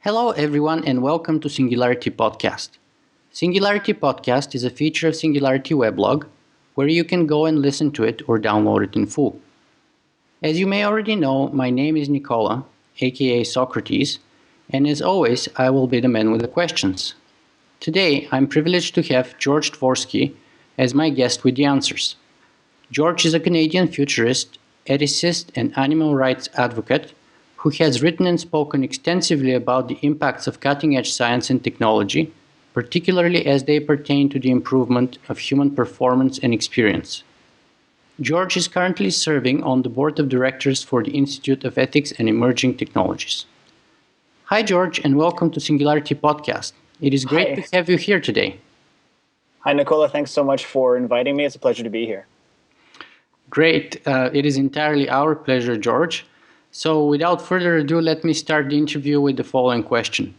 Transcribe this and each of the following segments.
Hello, everyone, and welcome to Singularity Podcast. Singularity Podcast is a feature of Singularity weblog where you can go and listen to it or download it in full. As you may already know, my name is Nicola, aka Socrates, and as always, I will be the man with the questions. Today, I'm privileged to have George Dvorsky as my guest with the answers. George is a Canadian futurist, ethicist, and animal rights advocate who has written and spoken extensively about the impacts of cutting-edge science and technology, particularly as they pertain to the improvement of human performance and experience. George is currently serving on the board of directors for the Institute of Ethics and Emerging Technologies. Hi, George, and welcome to Singularity Podcast. It is great to have you here today. Hi, Nicola. Thanks so much for inviting me. It's a pleasure to be here. Great. It is entirely our pleasure, George. So without further ado, let me start the interview with the following question.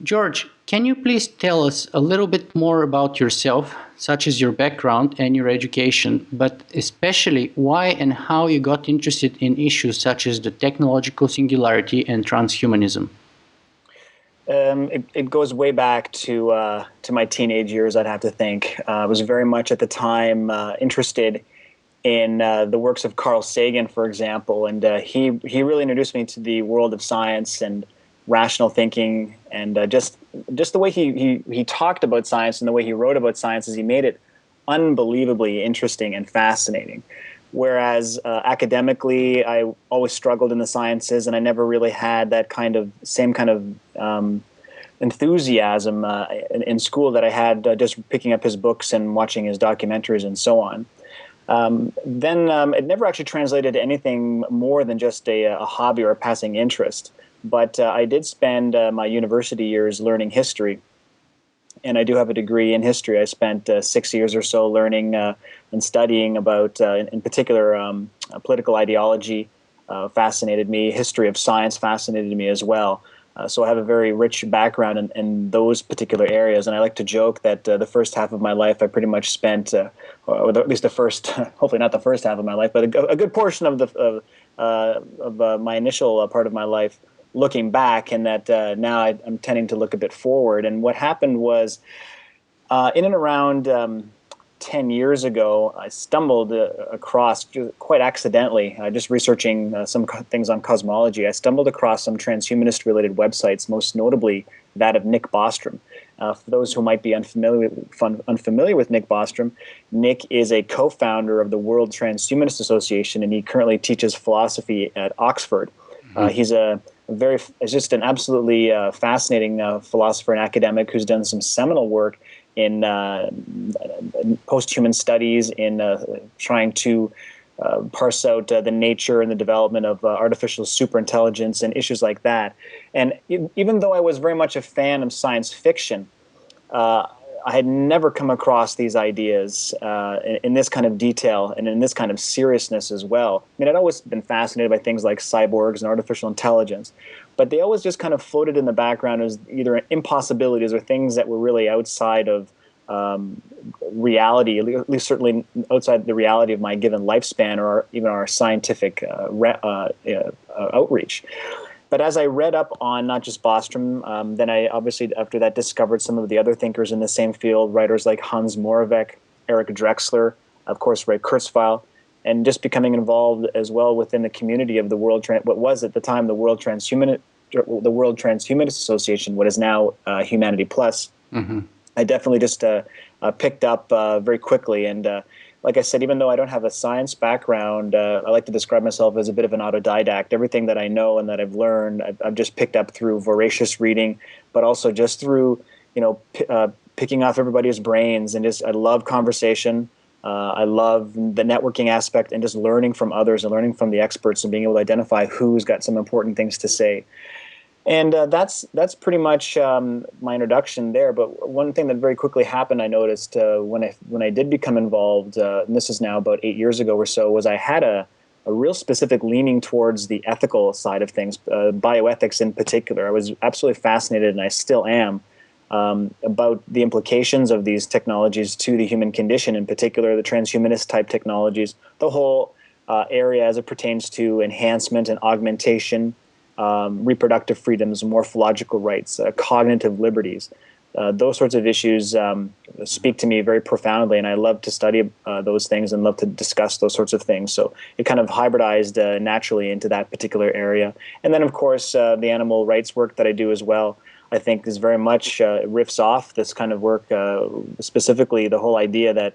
George, can you please tell us a little bit more about yourself, such as your background and your education, but especially why and how you got interested in issues such as the technological singularity and transhumanism? It goes way back to my teenage years, I'd have to think. I was very much at the time interested in the works of Carl Sagan, for example, and he really introduced me to the world of science and rational thinking, and just the way he talked about science and the way he wrote about science, he made it unbelievably interesting and fascinating. Whereas academically, I always struggled in the sciences, and I never really had that same kind of enthusiasm in school that I had just picking up his books and watching his documentaries and so on. Then it never actually translated to anything more than just a hobby or a passing interest. But I did spend my university years learning history, and I do have a degree in history. I spent 6 years or so learning and studying about, in particular, political ideology fascinated me. History of science fascinated me as well. So I have a very rich background in those particular areas, and I like to joke that the first half of my life I pretty much spent, or at least the first, hopefully not the first half of my life, but a good portion of my initial part of my life looking back, and that now I'm tending to look a bit forward. And what happened was, in and around 10 years ago, I stumbled across, quite accidentally, just researching some things on cosmology, I stumbled across some transhumanist-related websites, most notably that of Nick Bostrom. For those who might be unfamiliar with Nick Bostrom, Nick is a co-founder of the World Transhumanist Association, and he currently teaches philosophy at Oxford. He's just an absolutely fascinating philosopher and academic who's done some seminal work in post-human studies, in trying to parse out the nature and the development of artificial superintelligence and issues like that. And even though I was very much a fan of science fiction, I had never come across these ideas in this kind of detail and in this kind of seriousness as well. I mean, I'd always been fascinated by things like cyborgs and artificial intelligence, but they always just kind of floated in the background as either impossibilities or things that were really outside of reality, at least certainly outside the reality of my given lifespan or even our scientific outreach. But as I read up on not just Bostrom, then I obviously after that discovered some of the other thinkers in the same field, writers like Hans Moravec, Eric Drexler, of course Ray Kurzweil, and just becoming involved as well within the community of the what was at the time the World Transhumanist Association, what is now Humanity Plus. Mm-hmm. I definitely just picked up very quickly, and like I said, even though I don't have a science background, I like to describe myself as a bit of an autodidact. Everything that I know and that I've learned, I've just picked up through voracious reading, but also just through picking off everybody's brains, and just I love conversation. I love the networking aspect and just learning from others and learning from the experts and being able to identify who's got some important things to say. And that's pretty much my introduction there. But one thing that very quickly happened, I noticed when I did become involved, and this is now about 8 years ago or so, was I had a real specific leaning towards the ethical side of things, bioethics in particular. I was absolutely fascinated, and I still am, about the implications of these technologies to the human condition, in particular the transhumanist type technologies, the whole area as it pertains to enhancement and augmentation, reproductive freedoms, morphological rights, cognitive liberties. Those sorts of issues speak to me very profoundly, and I love to study those things and love to discuss those sorts of things. So it kind of hybridized naturally into that particular area. And then, of course, the animal rights work that I do as well, I think is very much riffs off this kind of work, specifically the whole idea that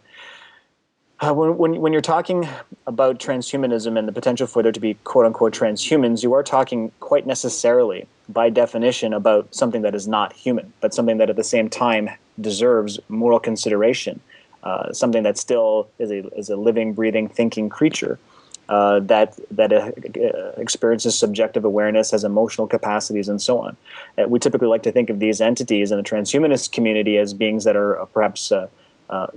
when you're talking about transhumanism and the potential for there to be quote-unquote transhumans, you are talking quite necessarily, by definition, about something that is not human, but something that at the same time deserves moral consideration, something that still is a living, breathing, thinking creature that experiences subjective awareness, has emotional capacities, and so on. We typically like to think of these entities in the transhumanist community as beings that are perhaps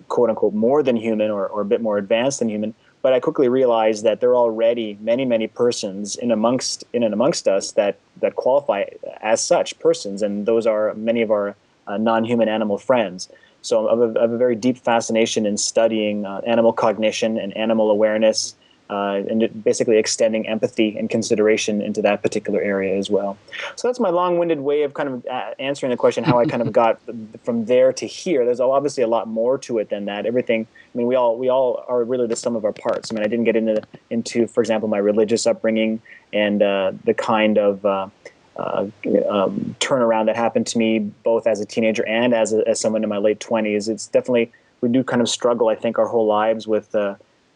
quote-unquote more than human or a bit more advanced than human, but I quickly realized that there are already many persons in and amongst us that qualify as such persons, and those are many of our non-human animal friends. So I have a very deep fascination in studying animal cognition and animal awareness, and basically extending empathy and consideration into that particular area as well. So that's my long-winded way of kind of answering the question, how I kind of got from there to here. There's obviously a lot more to it than that. Everything, I mean, we all are really the sum of our parts. I mean, I didn't get into for example, my religious upbringing and the kind of turnaround that happened to me both as a teenager and as someone in my late 20s. It's definitely, we do kind of struggle, I think, our whole lives with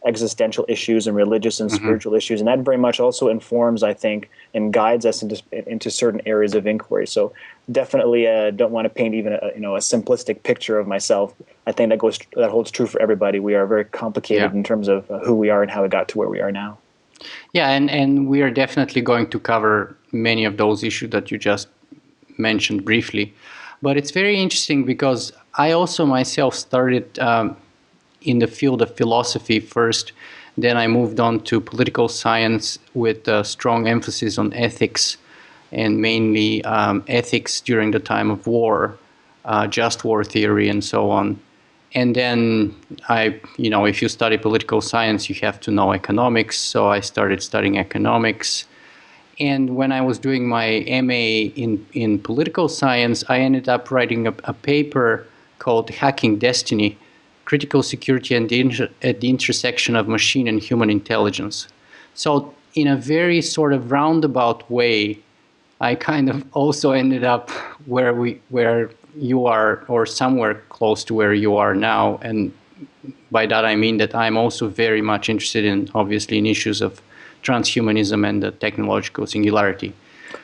existential issues and religious and spiritual issues, and that very much also informs, I think, and guides us into certain areas of inquiry. So definitely don't want to paint even a simplistic picture of myself. I think that holds true for everybody. We are very complicated in terms of who we are and how we got to where we are now. Yeah, and we are definitely going to cover many of those issues that you just mentioned briefly. But it's very interesting because I also myself started in the field of philosophy first. Then I moved on to political science with a strong emphasis on ethics, and mainly ethics during the time of war, just war theory, and so on. And then if you study political science, you have to know economics. So I started studying economics. And when I was doing my MA in political science, I ended up writing a paper called Hacking Destiny: Critical Security at the Intersection of Machine and Human Intelligence. So in a very sort of roundabout way, I kind of also ended up where you are, or somewhere close to where you are now. And by that I mean that I'm also very much interested in, obviously, in issues of transhumanism and the technological singularity.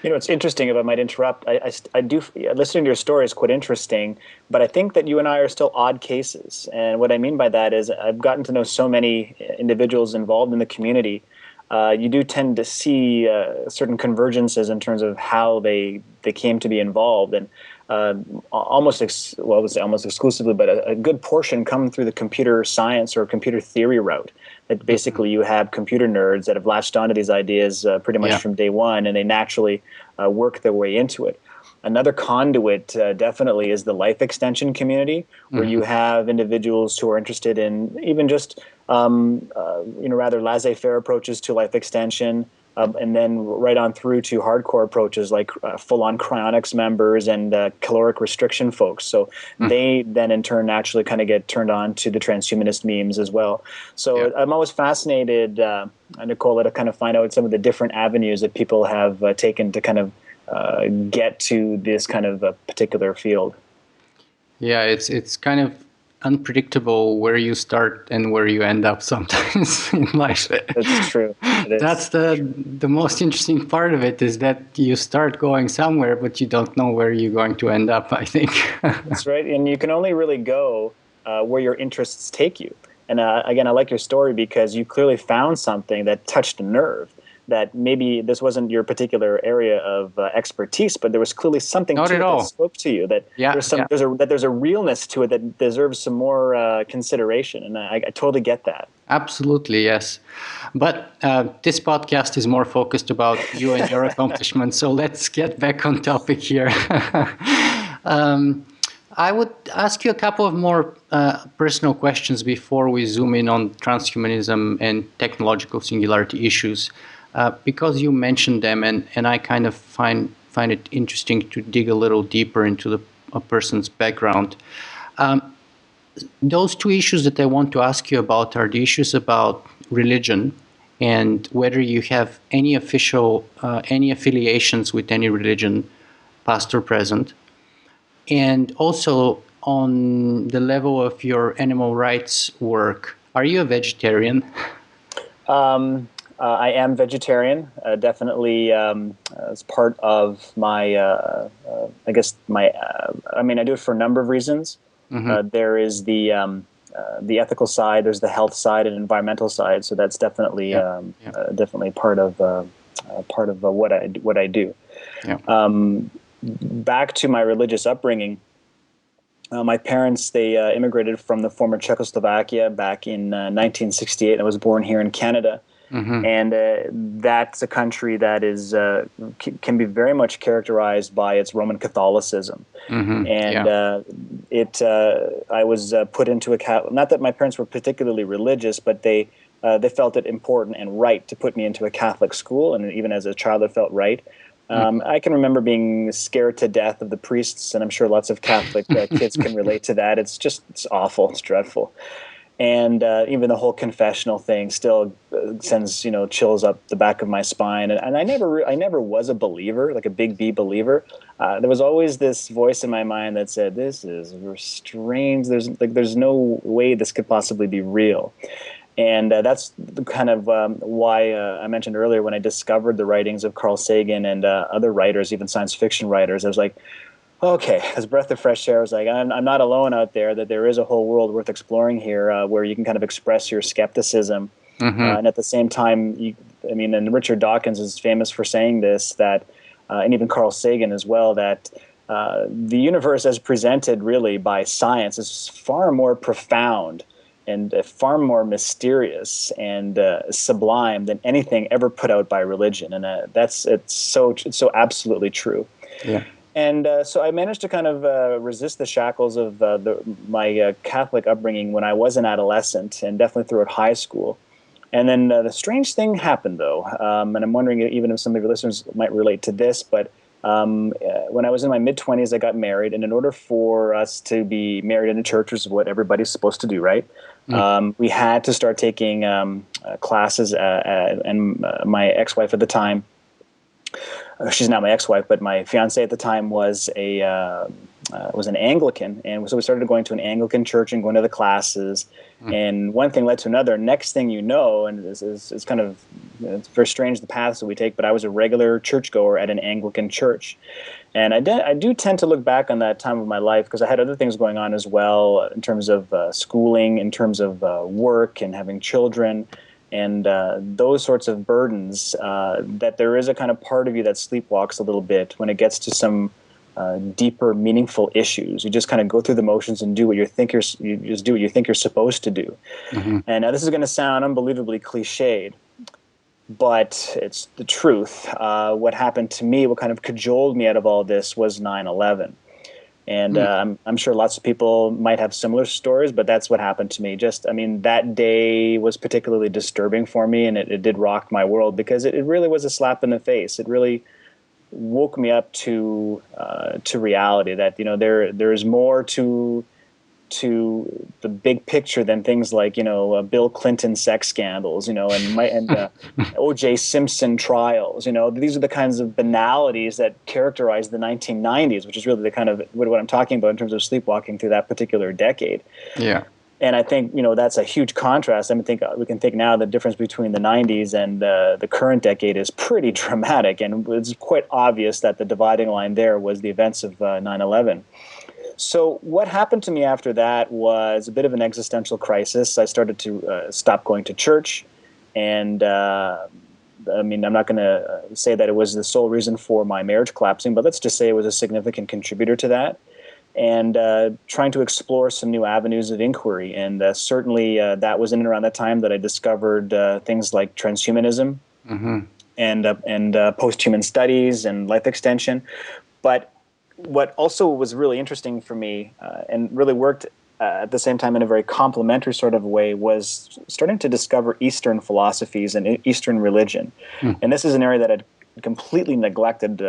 It's interesting, if I might interrupt. I do, listening to your story is quite interesting, but I think that you and I are still odd cases. And what I mean by that is I've gotten to know so many individuals involved in the community. You do tend to see certain convergences in terms of how they came to be involved, and almost exclusively, but a good portion come through the computer science or computer theory route. That basically you have computer nerds that have latched onto these ideas pretty much from day one, and they naturally work their way into it. Another conduit definitely is the life extension community, where you have individuals who are interested in even just rather laissez-faire approaches to life extension, and then right on through to hardcore approaches like full-on cryonics members and caloric restriction folks. So they then in turn naturally kind of get turned on to the transhumanist memes as well. So I'm always fascinated, Nicola, to kind of find out some of the different avenues that people have taken to kind of get to this kind of a particular field. Yeah, it's kind of unpredictable where you start and where you end up sometimes in life. That's true. That's the most interesting part of it, is that you start going somewhere, but you don't know where you're going to end up, I think. That's right. And you can only really go where your interests take you. And again, I like your story because you clearly found something that touched a nerve, that maybe this wasn't your particular area of expertise, but there was clearly something to it that spoke to you, that there's a realness to it that deserves some more consideration. And I totally get that. Absolutely, yes. But this podcast is more focused about you and your accomplishments. So let's get back on topic here. I would ask you a couple of more personal questions before we zoom in on transhumanism and technological singularity issues. because you mentioned them, and I kind of find it interesting to dig a little deeper into a person's background. Those two issues that I want to ask you about are the issues about religion and whether you have any any affiliations with any religion, past or present, and also on the level of your animal rights work. Are you a vegetarian? I am vegetarian, definitely as part of my, I guess I mean, I do it for a number of reasons. There is the ethical side, there's the health side and environmental side. So that's definitely definitely part of what I do. Yeah. Back to my religious upbringing. My parents, they immigrated from the former Czechoslovakia back in 1968. I was born here in Canada. And that's a country that is can be very much characterized by its Roman Catholicism. And I was put into not that my parents were particularly religious, but they felt it important and right to put me into a Catholic school. And even as a child, it felt right. I can remember being scared to death of the priests, and I'm sure lots of Catholic kids can relate to that. It's awful. It's dreadful. And even the whole confessional thing still sends chills up the back of my spine. And I never was a believer, like a big B believer. There was always this voice in my mind that said, "This is strange. There's no way this could possibly be real." And that's kind of why I mentioned earlier when I discovered the writings of Carl Sagan and other writers, even science fiction writers, I was like, okay, as a breath of fresh air, I was like, I'm not alone out there, that there is a whole world worth exploring here where you can kind of express your skepticism. And at the same time, and Richard Dawkins is famous for saying this, that, and even Carl Sagan as well, that the universe as presented really by science is far more profound and far more mysterious and sublime than anything ever put out by religion. And it's so absolutely true. Yeah. And so I managed to kind of resist the shackles of my Catholic upbringing when I was an adolescent, and definitely throughout high school. And then the strange thing happened, though, and I'm wondering even if some of your listeners might relate to this, but when I was in my mid-20s, I got married, and in order for us to be married in a church, which is what everybody's supposed to do, right? We had to start taking classes, and my ex-wife at the time, she's not my ex-wife, but my fiance at the time was an Anglican, and so we started going to an Anglican church and going to the classes, and one thing led to another. Next thing you know, and it's kind of it's very strange the paths that we take, but I was a regular churchgoer at an Anglican church, and I do tend to look back on that time of my life because I had other things going on as well in terms of schooling, in terms of work and having children. And those sorts of burdens, that there is a kind of part of you that sleepwalks a little bit when it gets to some deeper, meaningful issues. You just kind of go through the motions and do what you just do what you think you're supposed to do. And now this is going to sound unbelievably cliched, but it's the truth. What happened to me, what kind of cajoled me out of all this, was 9/11. And I'm sure lots of people might have similar stories, but that's what happened to me. That day was particularly disturbing for me, and it did rock my world because it really was a slap in the face. It really woke me up to reality that there is more to the big picture than things like Bill Clinton sex scandals, and O.J. Simpson trials. These are the kinds of banalities that characterize the 1990s, which is really the kind of what I'm talking about in terms of sleepwalking through that particular decade. Yeah. And I think that's a huge contrast. I think we can think now the difference between the 90s and the current decade is pretty dramatic, and it's quite obvious that the dividing line there was the events of 9/11. So what happened to me after that was a bit of an existential crisis. I started to stop going to church, and I'm not going to say that it was the sole reason for my marriage collapsing, but let's just say it was a significant contributor to that. And trying to explore some new avenues of inquiry. And certainly that was in and around that time that I discovered things like transhumanism and post-human studies and life extension. But what also was really interesting for me and really worked at the same time, in a very complementary sort of way, was starting to discover Eastern philosophies and Eastern religion. And this is an area that I'd completely neglected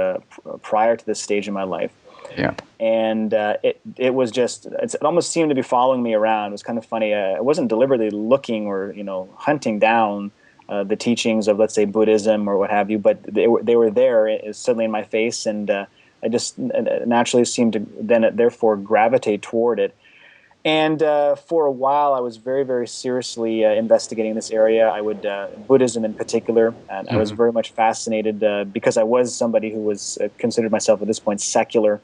prior to this stage in my life. Yeah. And it was just, it almost seemed to be following me around. It was kind of funny. I wasn't deliberately looking or, hunting down the teachings of, let's say, Buddhism or what have you, but they were there, certainly in my face, and I just naturally seemed to then therefore gravitate toward it. And for a while, I was very, very seriously investigating this area. I would Buddhism in particular, and I was very much fascinated because I was somebody who was considered myself at this point secular.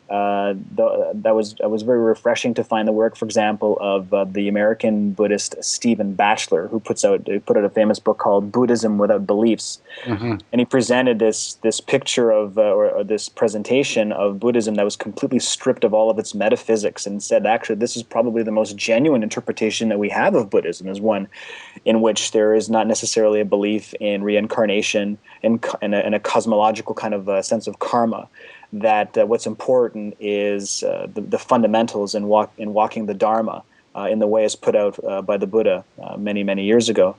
That was very refreshing to find the work, for example, of the American Buddhist Stephen Batchelor, who put out a famous book called Buddhism Without Beliefs, and he presented this picture of or this presentation of Buddhism that was completely stripped of all of its metaphysics, and said, actually, this is probably the most genuine interpretation that we have of Buddhism, is one in which there is not necessarily a belief in reincarnation and a cosmological kind of sense of karma. That what's important is the fundamentals in walking the Dharma in the way it's put out by the Buddha many, many years ago.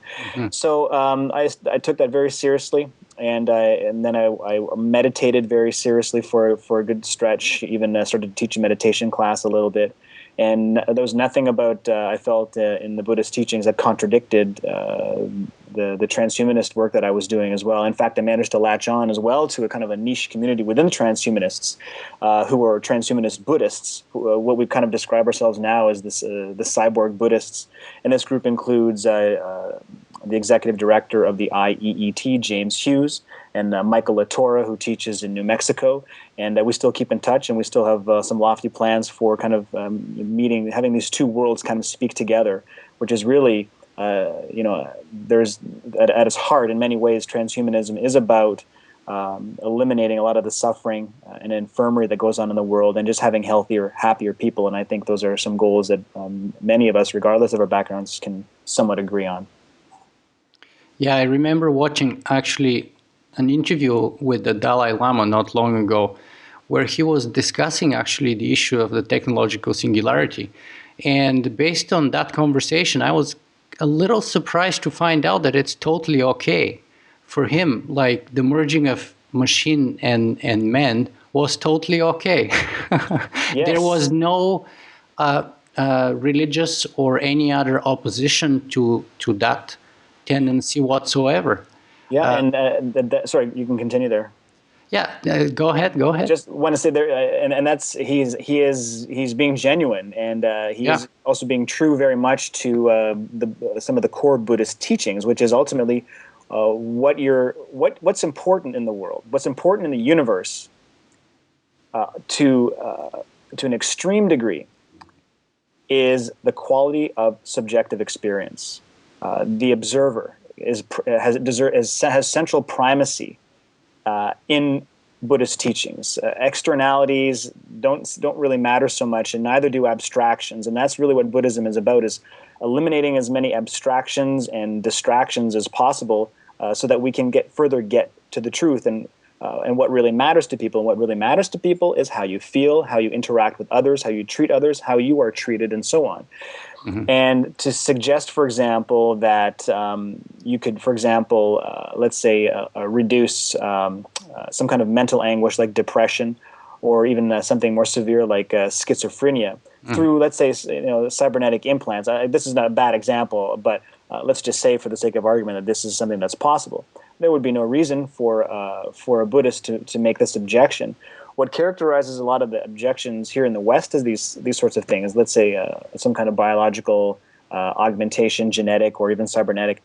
So I took that very seriously, and then I meditated very seriously for a good stretch. Even started to teach a meditation class a little bit. And there was nothing about, I felt, in the Buddhist teachings that contradicted the transhumanist work that I was doing as well. In fact, I managed to latch on as well to a kind of a niche community within the transhumanists who are transhumanist Buddhists, what we kind of describe ourselves now as the cyborg Buddhists. And this group includes the executive director of the IEET, James Hughes, and Michael Latorra, who teaches in New Mexico. And we still keep in touch, and we still have some lofty plans for kind of having these two worlds kind of speak together, which is really, there's at its heart, in many ways, transhumanism is about eliminating a lot of the suffering and infirmary that goes on in the world, and just having healthier, happier people. And I think those are some goals that many of us, regardless of our backgrounds, can somewhat agree on. Yeah, I remember watching actually an interview with the Dalai Lama not long ago, where he was discussing actually the issue of the technological singularity. And based on that conversation, I was a little surprised to find out that it's totally okay for him. Like the merging of machine and man was totally okay. Yes. There was no religious or any other opposition to that tendency whatsoever. Yeah, sorry, you can continue there. Yeah, go ahead. Just want to say there, and that's he's being genuine, and he's also being true very much to some of the core Buddhist teachings, which is ultimately what's important in the world, what's important in the universe, to an extreme degree, is the quality of subjective experience. The observer has central primacy in Buddhist teachings. Externalities don't really matter so much, and neither do abstractions. And that's really what Buddhism is about: is eliminating as many abstractions and distractions as possible, so that we can get to the truth and what really matters to people. And what really matters to people is how you feel, how you interact with others, how you treat others, how you are treated, and so on. And to suggest, for example, that you could, for example, let's say, reduce some kind of mental anguish like depression, or even something more severe like schizophrenia through, let's say, cybernetic implants. This is not a bad example, but let's just say, for the sake of argument, that this is something that's possible. There would be no reason for a Buddhist to make this objection. What characterizes a lot of the objections here in the West is these sorts of things. Let's say some kind of biological augmentation, genetic, or even cybernetic.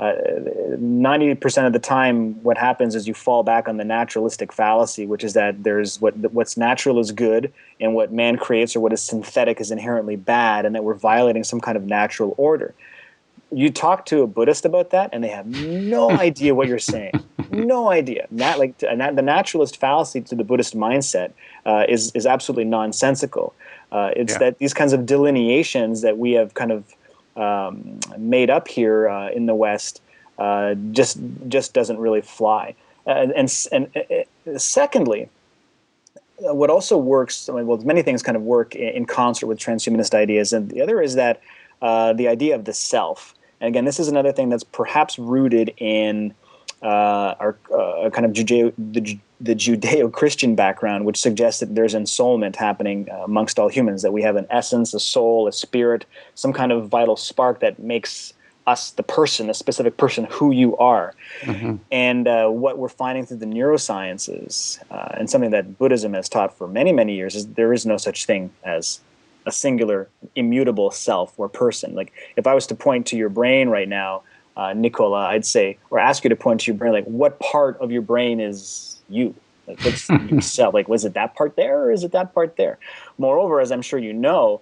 90% of the time, what happens is you fall back on the naturalistic fallacy, which is that there's what's natural is good, and what man creates or what is synthetic is inherently bad, and that we're violating some kind of natural order. You talk to a Buddhist about that, and they have no idea what you're saying. No idea. The naturalist fallacy to the Buddhist mindset is absolutely nonsensical. That these kinds of delineations that we have kind of made up here in the West just doesn't really fly. And secondly, what also works, well, many things kind of work in concert with transhumanist ideas, and the other is that the idea of the self. And again, this is another thing that's perhaps rooted in our kind of the Judeo-Christian background, which suggests that there's ensoulment happening amongst all humans, that we have an essence, a soul, a spirit, some kind of vital spark that makes us the person, a specific person, who you are. Mm-hmm. And what we're finding through the neurosciences, and something that Buddhism has taught for many, many years, is there is no such thing as a singular, immutable self or person. Like, if I was to point to your brain right now, Nicola, I'd say, or ask you to point to your brain, like, what part of your brain is you? Like, what's yourself? Like, was it that part there, or is it that part there? Moreover, as I'm sure you know,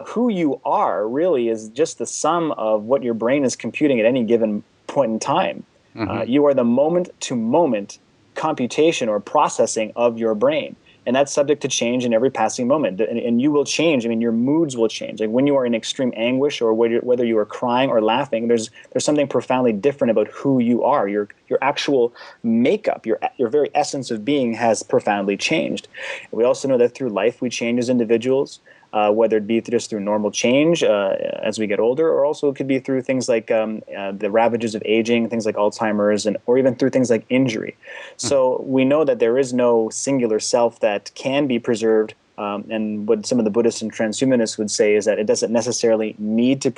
who you are really is just the sum of what your brain is computing at any given point in time. Mm-hmm. You are the moment-to-moment computation or processing of your brain. And that's subject to change in every passing moment. And you will change. I mean, your moods will change. Like, when you are in extreme anguish, or whether you are crying or laughing, there's something profoundly different about who you are. Your actual makeup, your very essence of being has profoundly changed. We also know that through life we change as individuals. Whether it be just through normal change as we get older, or also it could be through things like the ravages of aging, things like Alzheimer's, or even through things like injury. So we know that there is no singular self that can be preserved, and what some of the Buddhists and transhumanists would say is that it doesn't necessarily need to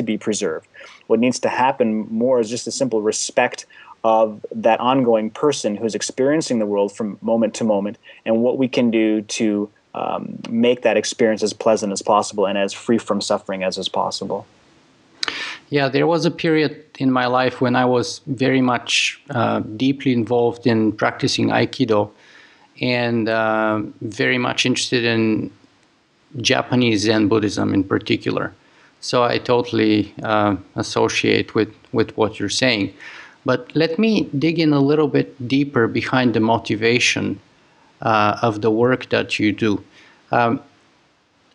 be preserved. What needs to happen more is just a simple respect of that ongoing person who's experiencing the world from moment to moment, and what we can do to make that experience as pleasant as possible and as free from suffering as is possible. Yeah, there was a period in my life when I was very much deeply involved in practicing Aikido, and very much interested in Japanese Zen Buddhism in particular. So I totally associate with what you're saying. But let me dig in a little bit deeper behind the motivation of the work that you do.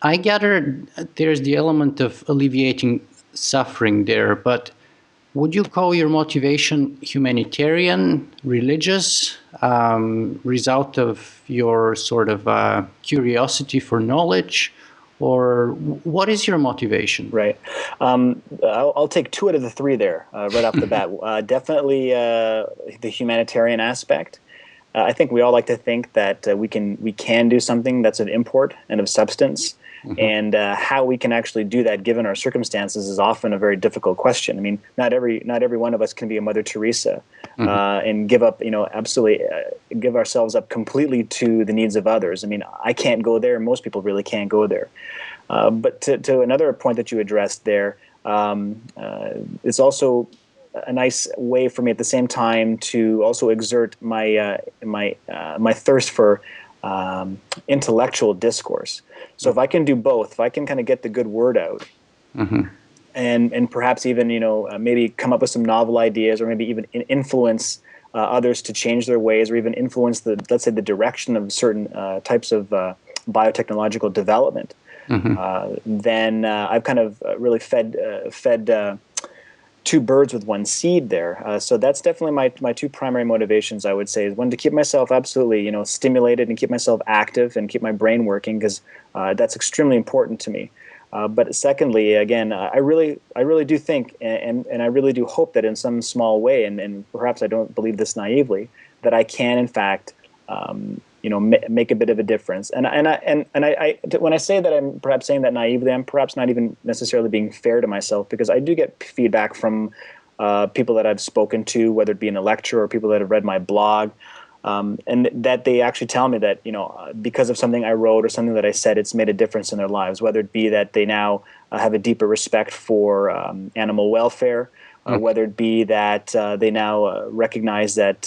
I gather there's the element of alleviating suffering there, but would you call your motivation humanitarian, religious, result of your sort of curiosity for knowledge, or what is your motivation? Right. I'll take two out of the three there right off the bat. Definitely the humanitarian aspect. I think we all like to think that we can do something that's of import and of substance, and how we can actually do that given our circumstances is often a very difficult question. I mean, not every one of us can be a Mother Teresa and give up, absolutely give ourselves up completely to the needs of others. I mean, I can't go there. Most people really can't go there. But to another point that you addressed there, it's also a nice way for me at the same time to also exert my thirst for intellectual discourse. So if I can do both, if I can kind of get the good word out, and perhaps even maybe come up with some novel ideas, or maybe even influence others to change their ways, or even influence let's say the direction of certain types of biotechnological development, then I've kind of really fed two birds with one seed there. So that's definitely my two primary motivations, I would say. Is one, to keep myself absolutely stimulated and keep myself active and keep my brain working, because that's extremely important to me. But secondly, again, I really do think, and I really do hope that in some small way, and perhaps I don't believe this naively, that I can in fact make a bit of a difference. And I when I say that, I'm perhaps saying that naively, I'm perhaps not even necessarily being fair to myself, because I do get feedback from people that I've spoken to, whether it be in a lecture or people that have read my blog, and that they actually tell me that because of something I wrote or something that I said, it's made a difference in their lives. Whether it be that they now have a deeper respect for animal welfare. Whether it be that they now recognize that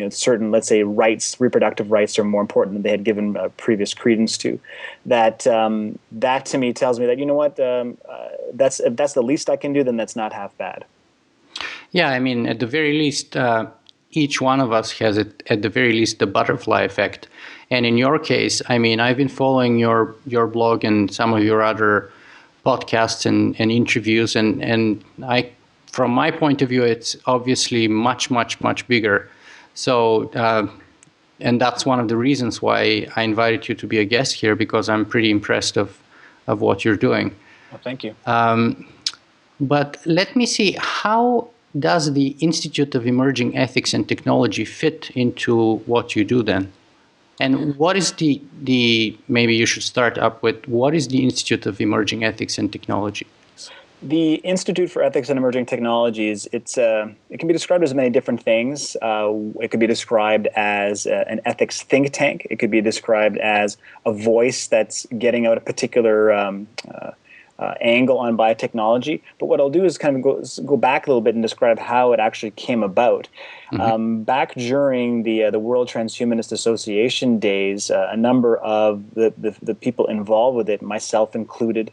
certain, let's say, reproductive rights are more important than they had given previous credence to, that to me tells me that if that's the least I can do, then that's not half bad. Yeah, I mean, at the very least, each one of us has at the very least the butterfly effect. And in your case, I mean, I've been following your blog and some of your other podcasts and interviews, and from my point of view, it's obviously much, much, much bigger. So and that's one of the reasons why I invited you to be a guest here, because I'm pretty impressed of what you're doing. Well, thank you. But let me see, how does the Institute of Emerging Ethics and Technology fit into what you do then? And what is the maybe you should start up with, what is the Institute of Emerging Ethics and Technology? The Institute for Ethics and Emerging Technologies, it can be described as many different things. It could be described as an ethics think tank. It could be described as a voice that's getting out a particular angle on biotechnology. But what I'll do is kind of go back a little bit and describe how it actually came about. Mm-hmm. Back during the World Transhumanist Association days, a number of the people involved with it, myself included,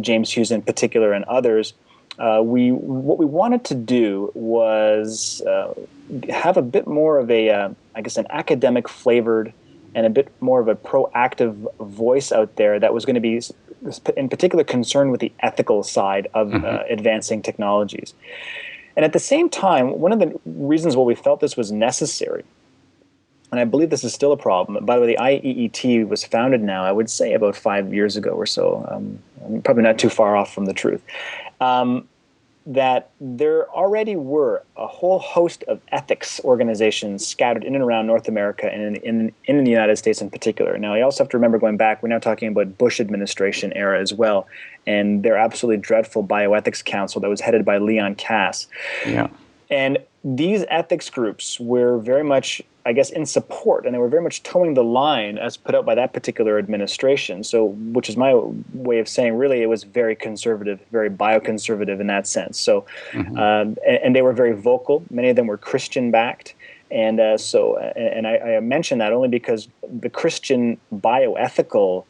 James Hughes in particular, and others, what we wanted to do was have a bit more of an academic flavored and a bit more of a proactive voice out there that was going to be in particular concerned with the ethical side of advancing technologies. And at the same time, one of the reasons why we felt this was necessary, and I believe this is still a problem. By the way, the IEET was founded now, I would say, about 5 years ago or so. Probably not too far off from the truth. That there already were a whole host of ethics organizations scattered in and around North America and in the United States in particular. Now, you also have to remember, going back, we're now talking about Bush administration era as well, and their absolutely dreadful bioethics council that was headed by Leon Kass. Yeah. And these ethics groups were very much, I guess, in support, and they were very much towing the line as put out by that particular administration. So, which is my way of saying, really, it was very conservative, very bioconservative in that sense. So, and they were very vocal. Many of them were Christian-backed. And I mention that only because the Christian bioethical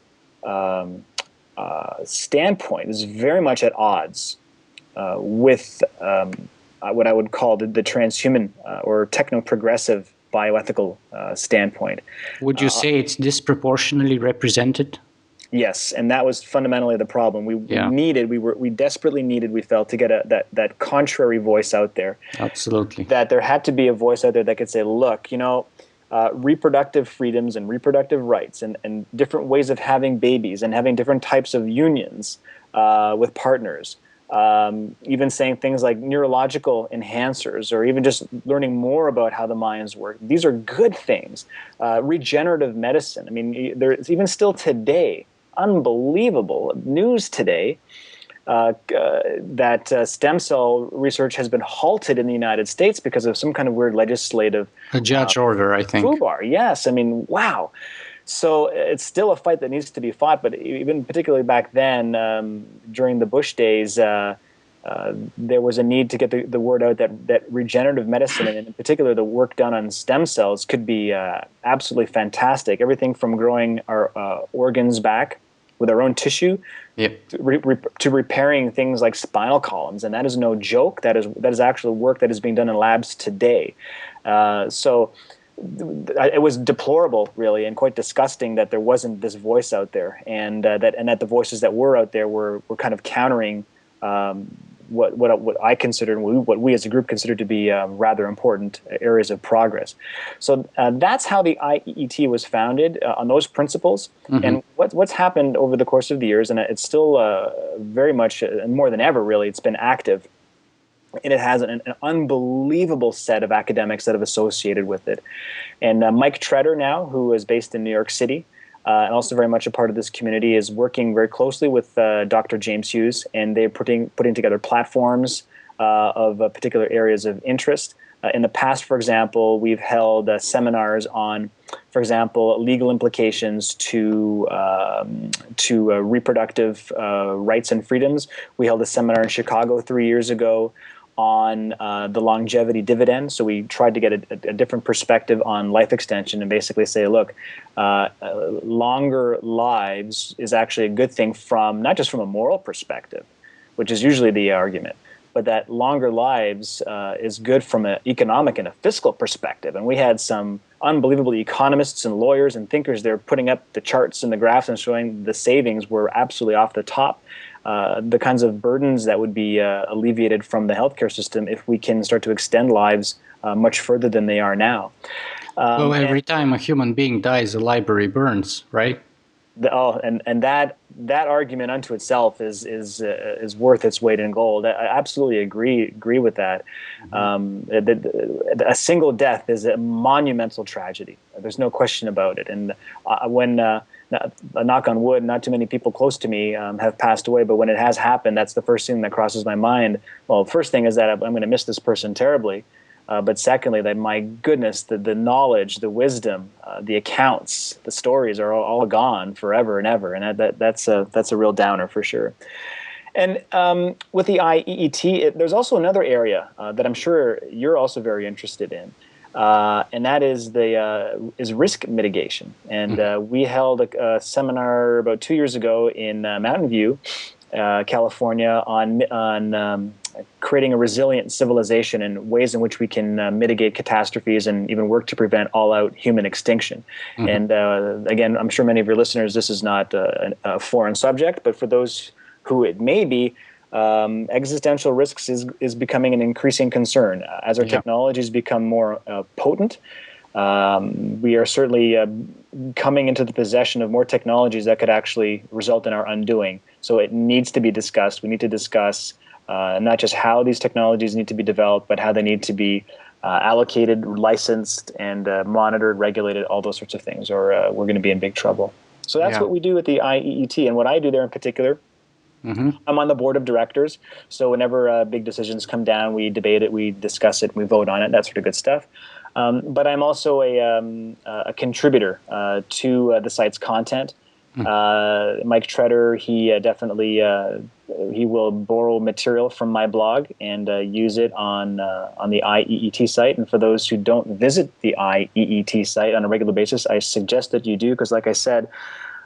standpoint is very much at odds with what I would call the transhuman or techno-progressive bioethical standpoint. Would you say it's disproportionately represented? Yes, and that was fundamentally the problem. We desperately needed, we felt, to get that contrary voice out there. Absolutely. That there had to be a voice out there that could say, look, reproductive freedoms and reproductive rights and different ways of having babies and having different types of unions with partners. Even saying things like neurological enhancers, or even just learning more about how the minds work. These are good things. Regenerative medicine. I mean, there's even still today, unbelievable news today, that stem cell research has been halted in the United States because of some kind of weird legislative... A judge order, I think. FUBAR, yes. I mean, wow. So it's still a fight that needs to be fought, but even particularly back then, during the Bush days, there was a need to get the word out that regenerative medicine, and in particular the work done on stem cells, could be absolutely fantastic. Everything from growing our organs back with our own tissue, to repairing things like spinal columns, and that is no joke. That is actually work that is being done in labs today. So it was deplorable, really, and quite disgusting that there wasn't this voice out there, and that the voices that were out there were kind of countering what I considered, what we as a group considered to be rather important areas of progress. So that's how the IEET was founded, on those principles. And what's happened over the course of the years, and it's still very much, more than ever, really, it's been active. And it has an unbelievable set of academics that have associated with it. And Mike Tretter now, who is based in New York City, and also very much a part of this community, is working very closely with Dr. James Hughes, and they're putting together platforms of particular areas of interest. In the past, for example, we've held seminars on, for example, legal implications to reproductive rights and freedoms. We held a seminar in Chicago 3 years ago on the longevity dividend. So we tried to get a different perspective on life extension and basically say, look, longer lives is actually a good thing from not just from a moral perspective, which is usually the argument, but that longer lives is good from an economic and a fiscal perspective. And we had some unbelievable economists and lawyers and thinkers there putting up the charts and the graphs and showing the savings were absolutely off the top. The kinds of burdens that would be alleviated from the healthcare system if we can start to extend lives much further than they are now. Well, every time a human being dies, a library burns, right? And that argument unto itself is worth its weight in gold. I absolutely agree with that. A single death is a monumental tragedy. There's no question about it. And when knock on wood, not too many people close to me have passed away, but when it has happened, that's the first thing that crosses my mind. Well, first thing is that I'm going to miss this person terribly. But secondly, that my goodness, the knowledge, the wisdom, the accounts, the stories are all gone forever and ever, and that's a real downer for sure. And with the IEET, there's also another area that I'm sure you're also very interested in, and that is risk mitigation. And we held a seminar about 2 years ago in Mountain View, California, on creating a resilient civilization and ways in which we can mitigate catastrophes and even work to prevent all-out human extinction. And again, I'm sure many of your listeners, this is not a foreign subject, but for those who it may be, existential risks is becoming an increasing concern. As our technologies become more potent, we are certainly coming into the possession of more technologies that could actually result in our undoing. So it needs to be discussed. We need to discuss not just how these technologies need to be developed, but how they need to be allocated, licensed, and monitored, regulated, all those sorts of things, or we're going to be in big trouble. So that's what we do at the IEET. And what I do there in particular, I'm on the board of directors. So whenever big decisions come down, we debate it, we discuss it, we vote on it, that sort of good stuff. But I'm also a contributor to the site's content. Mike Treader, he definitely he will borrow material from my blog and use it on the IEET site. And for those who don't visit the IEET site on a regular basis, I suggest that you do, because like I said,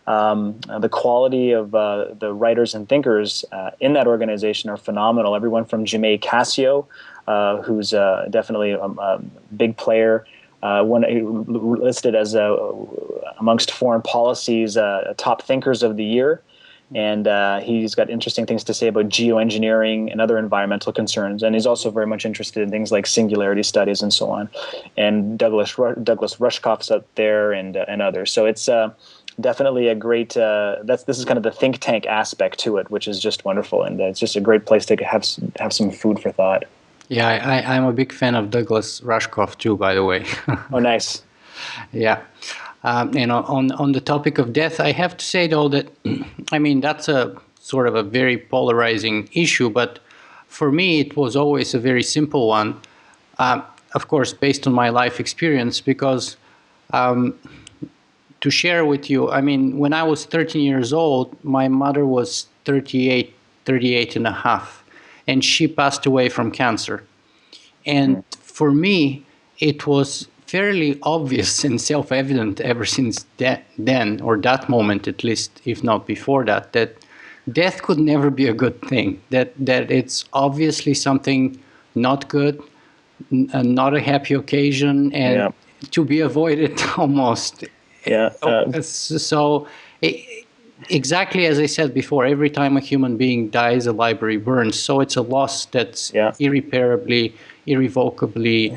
the quality of the writers and thinkers in that organization are phenomenal. Everyone from Jimé Cassio, who's definitely a big player, listed as amongst foreign policy's top thinkers of the year. And he's got interesting things to say about geoengineering and other environmental concerns. And he's also very much interested in things like singularity studies and so on. And Douglas Rushkoff's up there and others. So it's definitely a great. This is kind of the think tank aspect to it, which is just wonderful, and it's just a great place to have some food for thought. Yeah, I'm a big fan of Douglas Rushkoff too, by the way. Oh, nice. Yeah. On the topic of death, I have to say, though, that, I mean, that's a sort of a very polarizing issue, but for me, it was always a very simple one, of course, based on my life experience, because to share with you, I mean, when I was 13 years old, my mother was 38 and a half, and she passed away from cancer. And for me, it was fairly obvious and self-evident ever since then, or that moment at least, if not before that, that death could never be a good thing, that it's obviously something not good, not a happy occasion, and to be avoided almost. Exactly as I said before, every time a human being dies, a library burns. So it's a loss that's irreparably, irrevocably.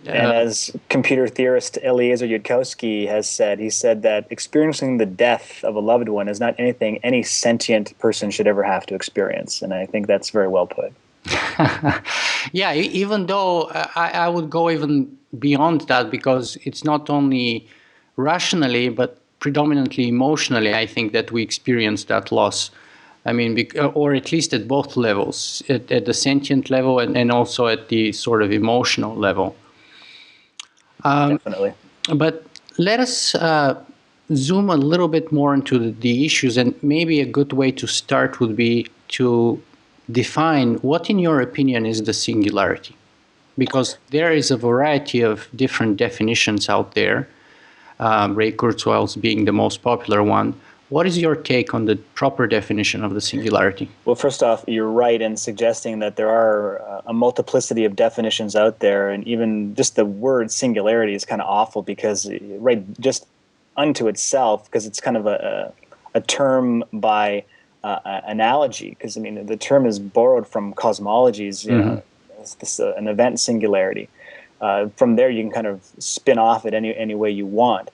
And as computer theorist Eliezer Yudkowsky has said, he said that experiencing the death of a loved one is not anything any sentient person should ever have to experience. And I think that's very well put. Yeah, even though I would go even beyond that, because it's not only rationally, but predominantly emotionally, I think that we experience that loss. I mean, or at least at both levels, at the sentient level and also at the sort of emotional level. Definitely. But let us zoom a little bit more into the issues, and maybe a good way to start would be to define what, in your opinion, is the singularity. Because there is a variety of different definitions out there, Ray Kurzweil's being the most popular one. What is your take on the proper definition of the singularity? Well, first off, you're right in suggesting that there are a multiplicity of definitions out there, and even just the word singularity is kind of awful because, right, just unto itself, because it's kind of a term by analogy, because, I mean, the term is borrowed from cosmologies, it's an event singularity. from there, you can kind of spin off it any way you want.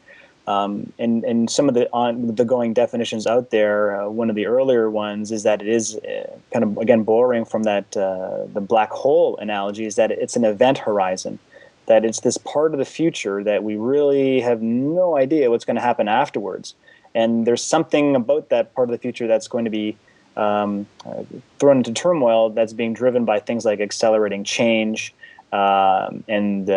And some of the going definitions out there, one of the earlier ones is that it is kind of, again, borrowing from that the black hole analogy, is that it's an event horizon, that it's this part of the future that we really have no idea what's going to happen afterwards. And there's something about that part of the future that's going to be thrown into turmoil, that's being driven by things like accelerating change, and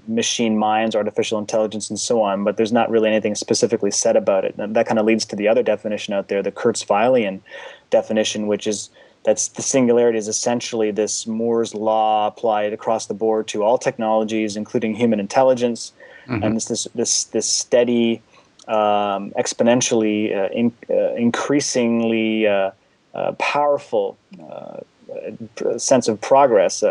machine minds, artificial intelligence, and so on. But there's not really anything specifically said about it. And that kind of leads to the other definition out there, the Kurzweilian definition, which is that's the singularity is essentially this Moore's law applied across the board to all technologies, including human intelligence, and this steady, exponentially increasingly powerful sense of progress,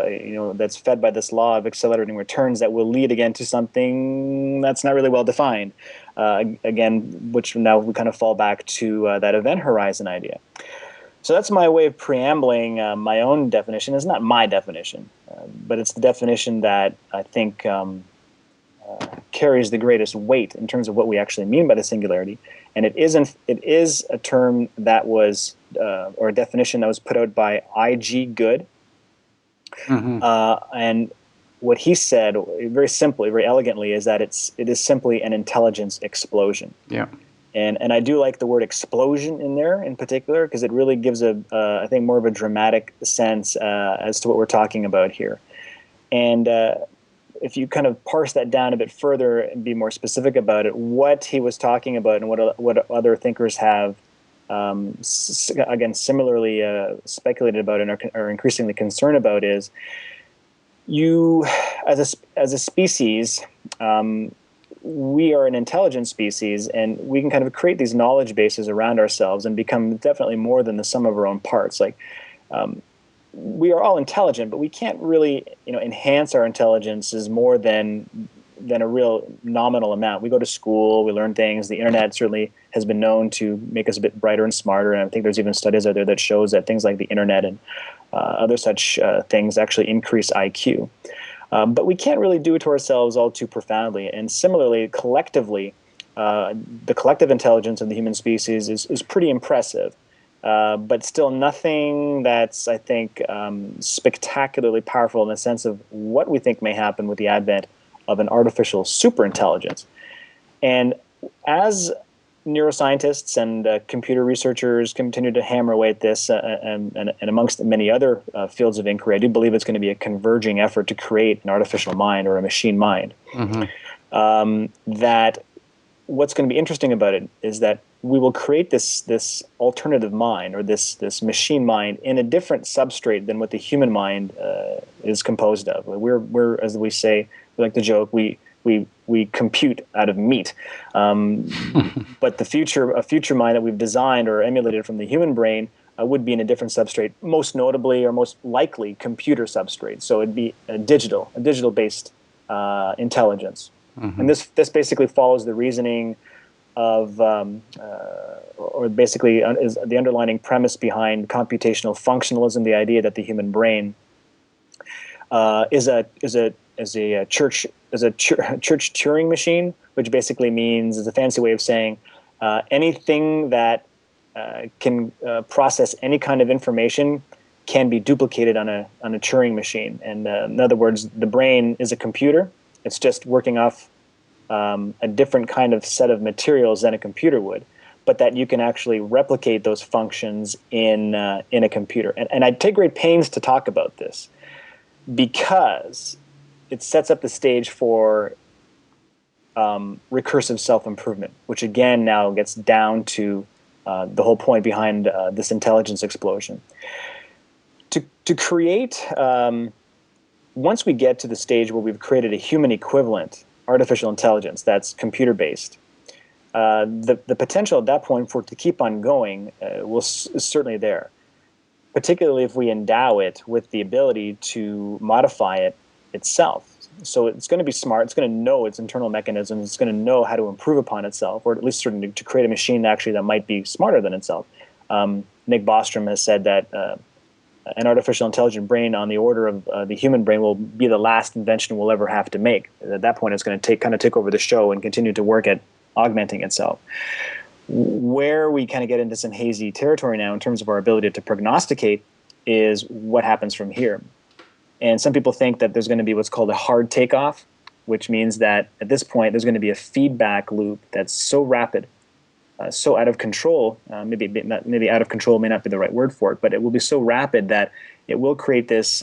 that's fed by this law of accelerating returns that will lead again to something that's not really well defined. Again, which now we kind of fall back to that event horizon idea. So that's my way of preambling my own definition. It's not my definition, but it's the definition that I think carries the greatest weight in terms of what we actually mean by the singularity. And it is a term that was, or a definition that was put out by I.G. Good. And what he said, very simply, very elegantly, is that it is simply an intelligence explosion. Yeah. And I do like the word explosion in there in particular, because it really gives I think, more of a dramatic sense as to what we're talking about here. And if you kind of parse that down a bit further and be more specific about it, what he was talking about and what other thinkers have, again, similarly speculated about and are increasingly concerned about is you, as a species, we are an intelligent species, and we can kind of create these knowledge bases around ourselves and become definitely more than the sum of our own parts. Like, we are all intelligent, but we can't really, enhance our intelligences more than a real nominal amount. We go to school, we learn things. The internet certainly has been known to make us a bit brighter and smarter, and I think there's even studies out there that shows that things like the internet and other such things actually increase IQ. But we can't really do it to ourselves all too profoundly. And similarly, collectively, the collective intelligence of the human species is pretty impressive. But still nothing that's, I think, spectacularly powerful in the sense of what we think may happen with the advent of an artificial superintelligence. And as neuroscientists and computer researchers continue to hammer away at this, and amongst many other fields of inquiry, I do believe it's going to be a converging effort to create an artificial mind or a machine mind. That what's going to be interesting about it is that we will create this alternative mind, or this machine mind, in a different substrate than what the human mind is composed of. We're as we say, we like to joke, we compute out of meat. But a future mind that we've designed or emulated from the human brain would be in a different substrate, most notably or most likely computer substrate. So it'd be a digital-based intelligence. And this basically follows the reasoning of, or basically is the underlying premise behind computational functionalism, the idea that the human brain is a church Turing machine, which basically means, is a fancy way of saying anything that can process any kind of information can be duplicated on a Turing machine. And in other words, the brain is a computer. It's just working off a different kind of set of materials than a computer would, but that you can actually replicate those functions in a computer. And I take great pains to talk about this because it sets up the stage for recursive self-improvement, which again now gets down to the whole point behind this intelligence explosion. To create, once we get to the stage where we've created a human equivalent artificial intelligence that's computer-based, the potential at that point for it to keep on going is certainly there, particularly if we endow it with the ability to modify it itself. So it's going to be smart. It's going to know its internal mechanisms. It's going to know how to improve upon itself, or at least certainly to create a machine that might be smarter than itself. Nick Bostrom has said that an artificial intelligent brain on the order of the human brain will be the last invention we'll ever have to make. At that point, it's going to take over the show and continue to work at augmenting itself. Where we kind of get into some hazy territory now in terms of our ability to prognosticate is what happens from here. And some people think that there's going to be what's called a hard takeoff, which means that at this point there's going to be a feedback loop that's so rapid, so out of control, maybe out of control may not be the right word for it, but it will be so rapid that it will create this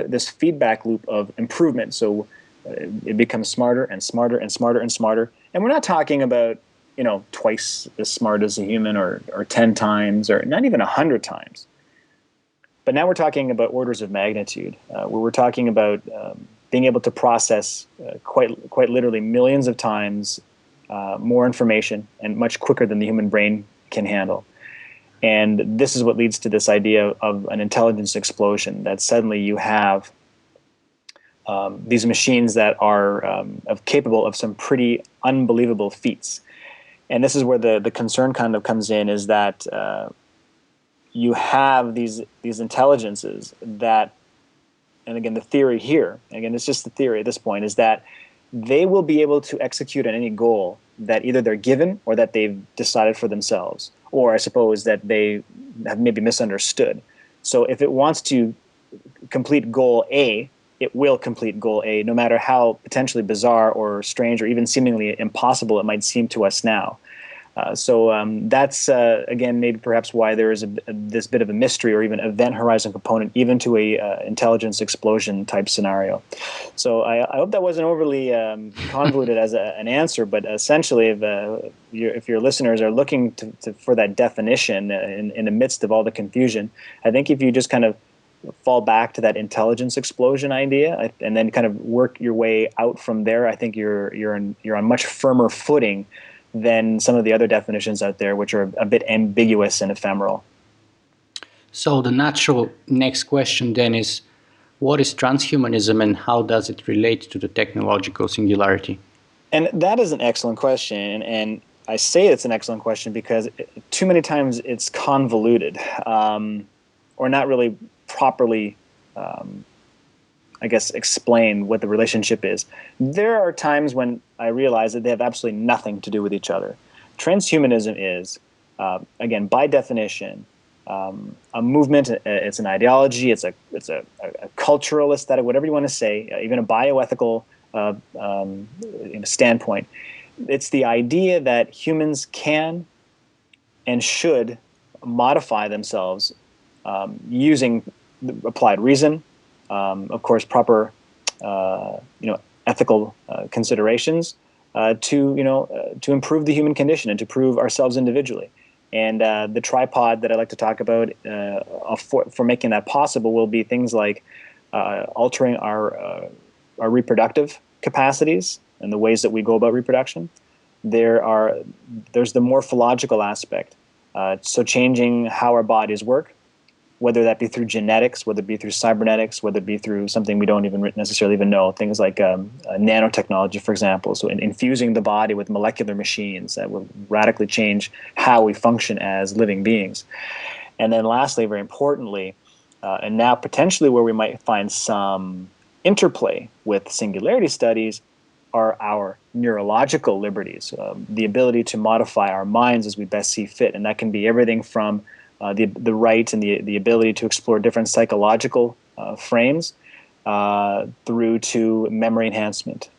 this feedback loop of improvement. So it becomes smarter and smarter and smarter and smarter. And we're not talking about twice as smart as a human or 10 times or not even 100 times. But now we're talking about orders of magnitude, where we're talking about being able to process quite literally millions of times more information and much quicker than the human brain can handle. And this is what leads to this idea of an intelligence explosion, that suddenly you have these machines that are capable of some pretty unbelievable feats. And this is where the concern kind of comes in, is that you have these intelligences that, and again, the theory here, again, it's just the theory at this point, is that they will be able to execute on any goal that either they're given or that they've decided for themselves, or I suppose that they have maybe misunderstood. So if it wants to complete goal A, it will complete goal A, no matter how potentially bizarre or strange or even seemingly impossible it might seem to us now. So that's, again, maybe perhaps why there is this bit of a mystery or even event horizon component, even to a intelligence explosion type scenario. So I hope that wasn't overly convoluted as an answer, but essentially if your listeners are looking for that definition in the midst of all the confusion, I think if you just kind of fall back to that intelligence explosion idea and then kind of work your way out from there, I think you're on much firmer footing than some of the other definitions out there, which are a bit ambiguous and ephemeral. So the natural next question then is, what is transhumanism and how does it relate to the technological singularity? And that is an excellent question. And I say it's an excellent question because too many times it's convoluted or not really properly explain what the relationship is. There are times when I realize that they have absolutely nothing to do with each other. Transhumanism is, again, by definition, a movement. It's an ideology. It's a cultural aesthetic, whatever you want to say, even a bioethical standpoint. It's the idea that humans can and should modify themselves using applied reason, of course, proper, ethical considerations to improve the human condition and to prove ourselves individually. And the tripod that I like to talk about for making that possible will be things like altering our reproductive capacities and the ways that we go about reproduction. There's the morphological aspect, so changing how our bodies work, whether that be through genetics, whether it be through cybernetics, whether it be through something we don't even necessarily even know, things like nanotechnology, for example. So infusing the body with molecular machines that will radically change how we function as living beings. And then lastly, very importantly, and now potentially where we might find some interplay with singularity studies, are our neurological liberties, the ability to modify our minds as we best see fit. And that can be everything from the right and the ability to explore different psychological frames through to memory enhancement,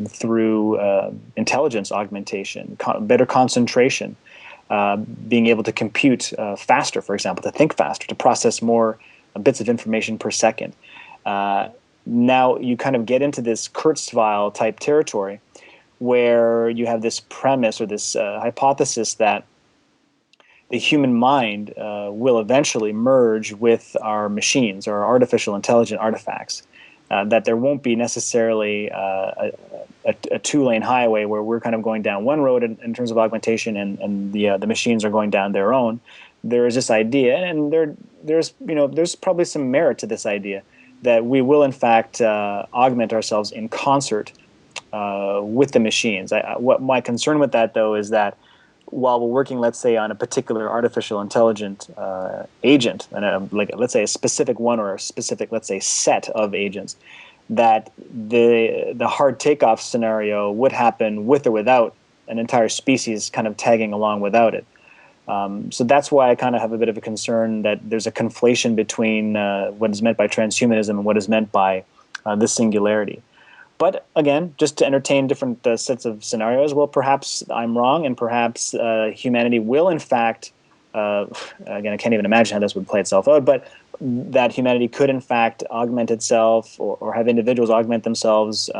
through intelligence augmentation, better concentration, being able to compute faster, for example, to think faster, to process more bits of information per second. Now you kind of get into this Kurzweil type territory where you have this premise or this hypothesis that the human mind will eventually merge with our machines or our artificial intelligent artifacts, that there won't be necessarily a two-lane highway where we're kind of going down one road in terms of augmentation and the machines are going down their own. There is this idea, and there's probably some merit to this idea, that we will in fact augment ourselves in concert with the machines. What my concern with that, though, is that while we're working, let's say, on a particular artificial intelligent agent, and like let's say a specific one or a specific, let's say, set of agents, that the hard takeoff scenario would happen with or without an entire species kind of tagging along without it. So that's why I kind of have a bit of a concern that there's a conflation between what is meant by transhumanism and what is meant by the singularity. But again, just to entertain different sets of scenarios, well, perhaps I'm wrong, and perhaps humanity will, in fact, again, I can't even imagine how this would play itself out, but that humanity could, in fact, augment itself or have individuals augment themselves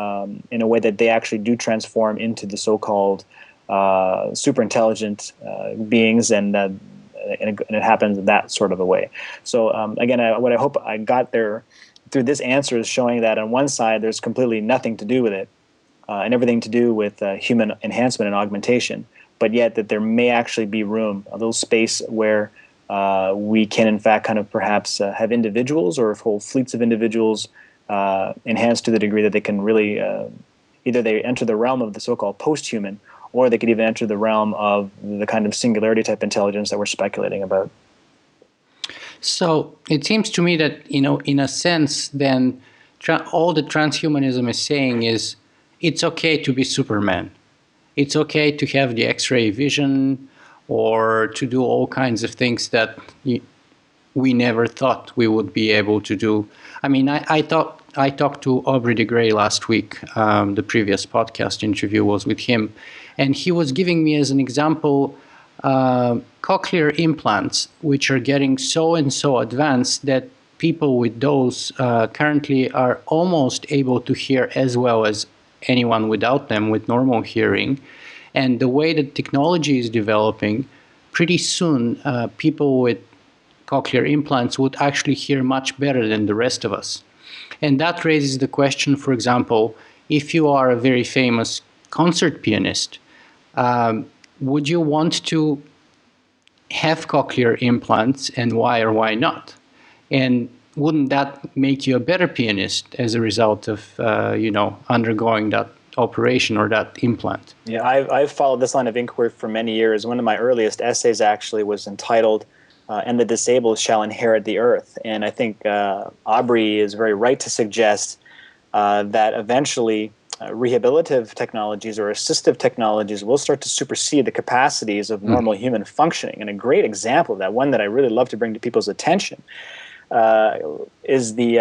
in a way that they actually do transform into the so-called super intelligent beings, and it happens in that sort of a way. So again, what I hope I got there through this answer is showing that on one side there's completely nothing to do with it and everything to do with human enhancement and augmentation, but yet that there may actually be room, a little space where we can in fact kind of perhaps have individuals or whole fleets of individuals enhanced to the degree that they can really either they enter the realm of the so-called post-human, or they could even enter the realm of the kind of singularity type intelligence that we're speculating about. So it seems to me that, in a sense, then all that transhumanism is saying is it's okay to be Superman. It's okay to have the X-ray vision or to do all kinds of things that we never thought we would be able to do. I mean, I talked to Aubrey de Grey last week. The previous podcast interview was with him, and he was giving me as an example cochlear implants, which are getting so and so advanced that people with those currently are almost able to hear as well as anyone without them with normal hearing. And the way that technology is developing, pretty soon people with cochlear implants would actually hear much better than the rest of us. And that raises the question, for example, if you are a very famous concert pianist, would you want to have cochlear implants, and why or why not? And wouldn't that make you a better pianist as a result of, undergoing that operation or that implant? Yeah, I've followed this line of inquiry for many years. One of my earliest essays actually was entitled "And the Disabled Shall Inherit the Earth." And I think Aubrey is very right to suggest that eventually rehabilitative technologies or assistive technologies will start to supersede the capacities of normal human functioning. And a great example of that, one that I really love to bring to people's attention, is the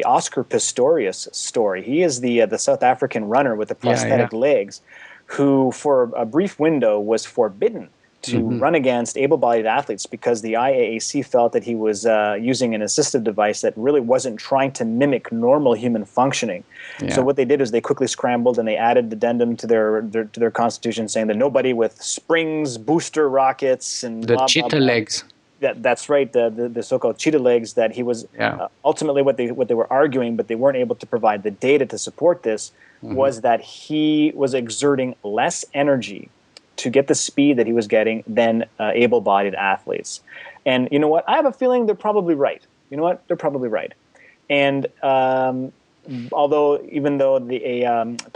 Oscar Pistorius story. He is the South African runner with the prosthetic legs, who for a brief window was forbidden to run against able-bodied athletes because the IAAC felt that he was using an assistive device that really wasn't trying to mimic normal human functioning. Yeah. So what they did is they quickly scrambled and they added addendum to their constitution, saying that nobody with springs, booster rockets, and the cheetah legs. That's right, the so-called cheetah legs. That he was ultimately what they were arguing, but they weren't able to provide the data to support this. Was that he was exerting less energy to get the speed that he was getting than able-bodied athletes. And you know what? I have a feeling they're probably right. You know what? They're probably right. And even though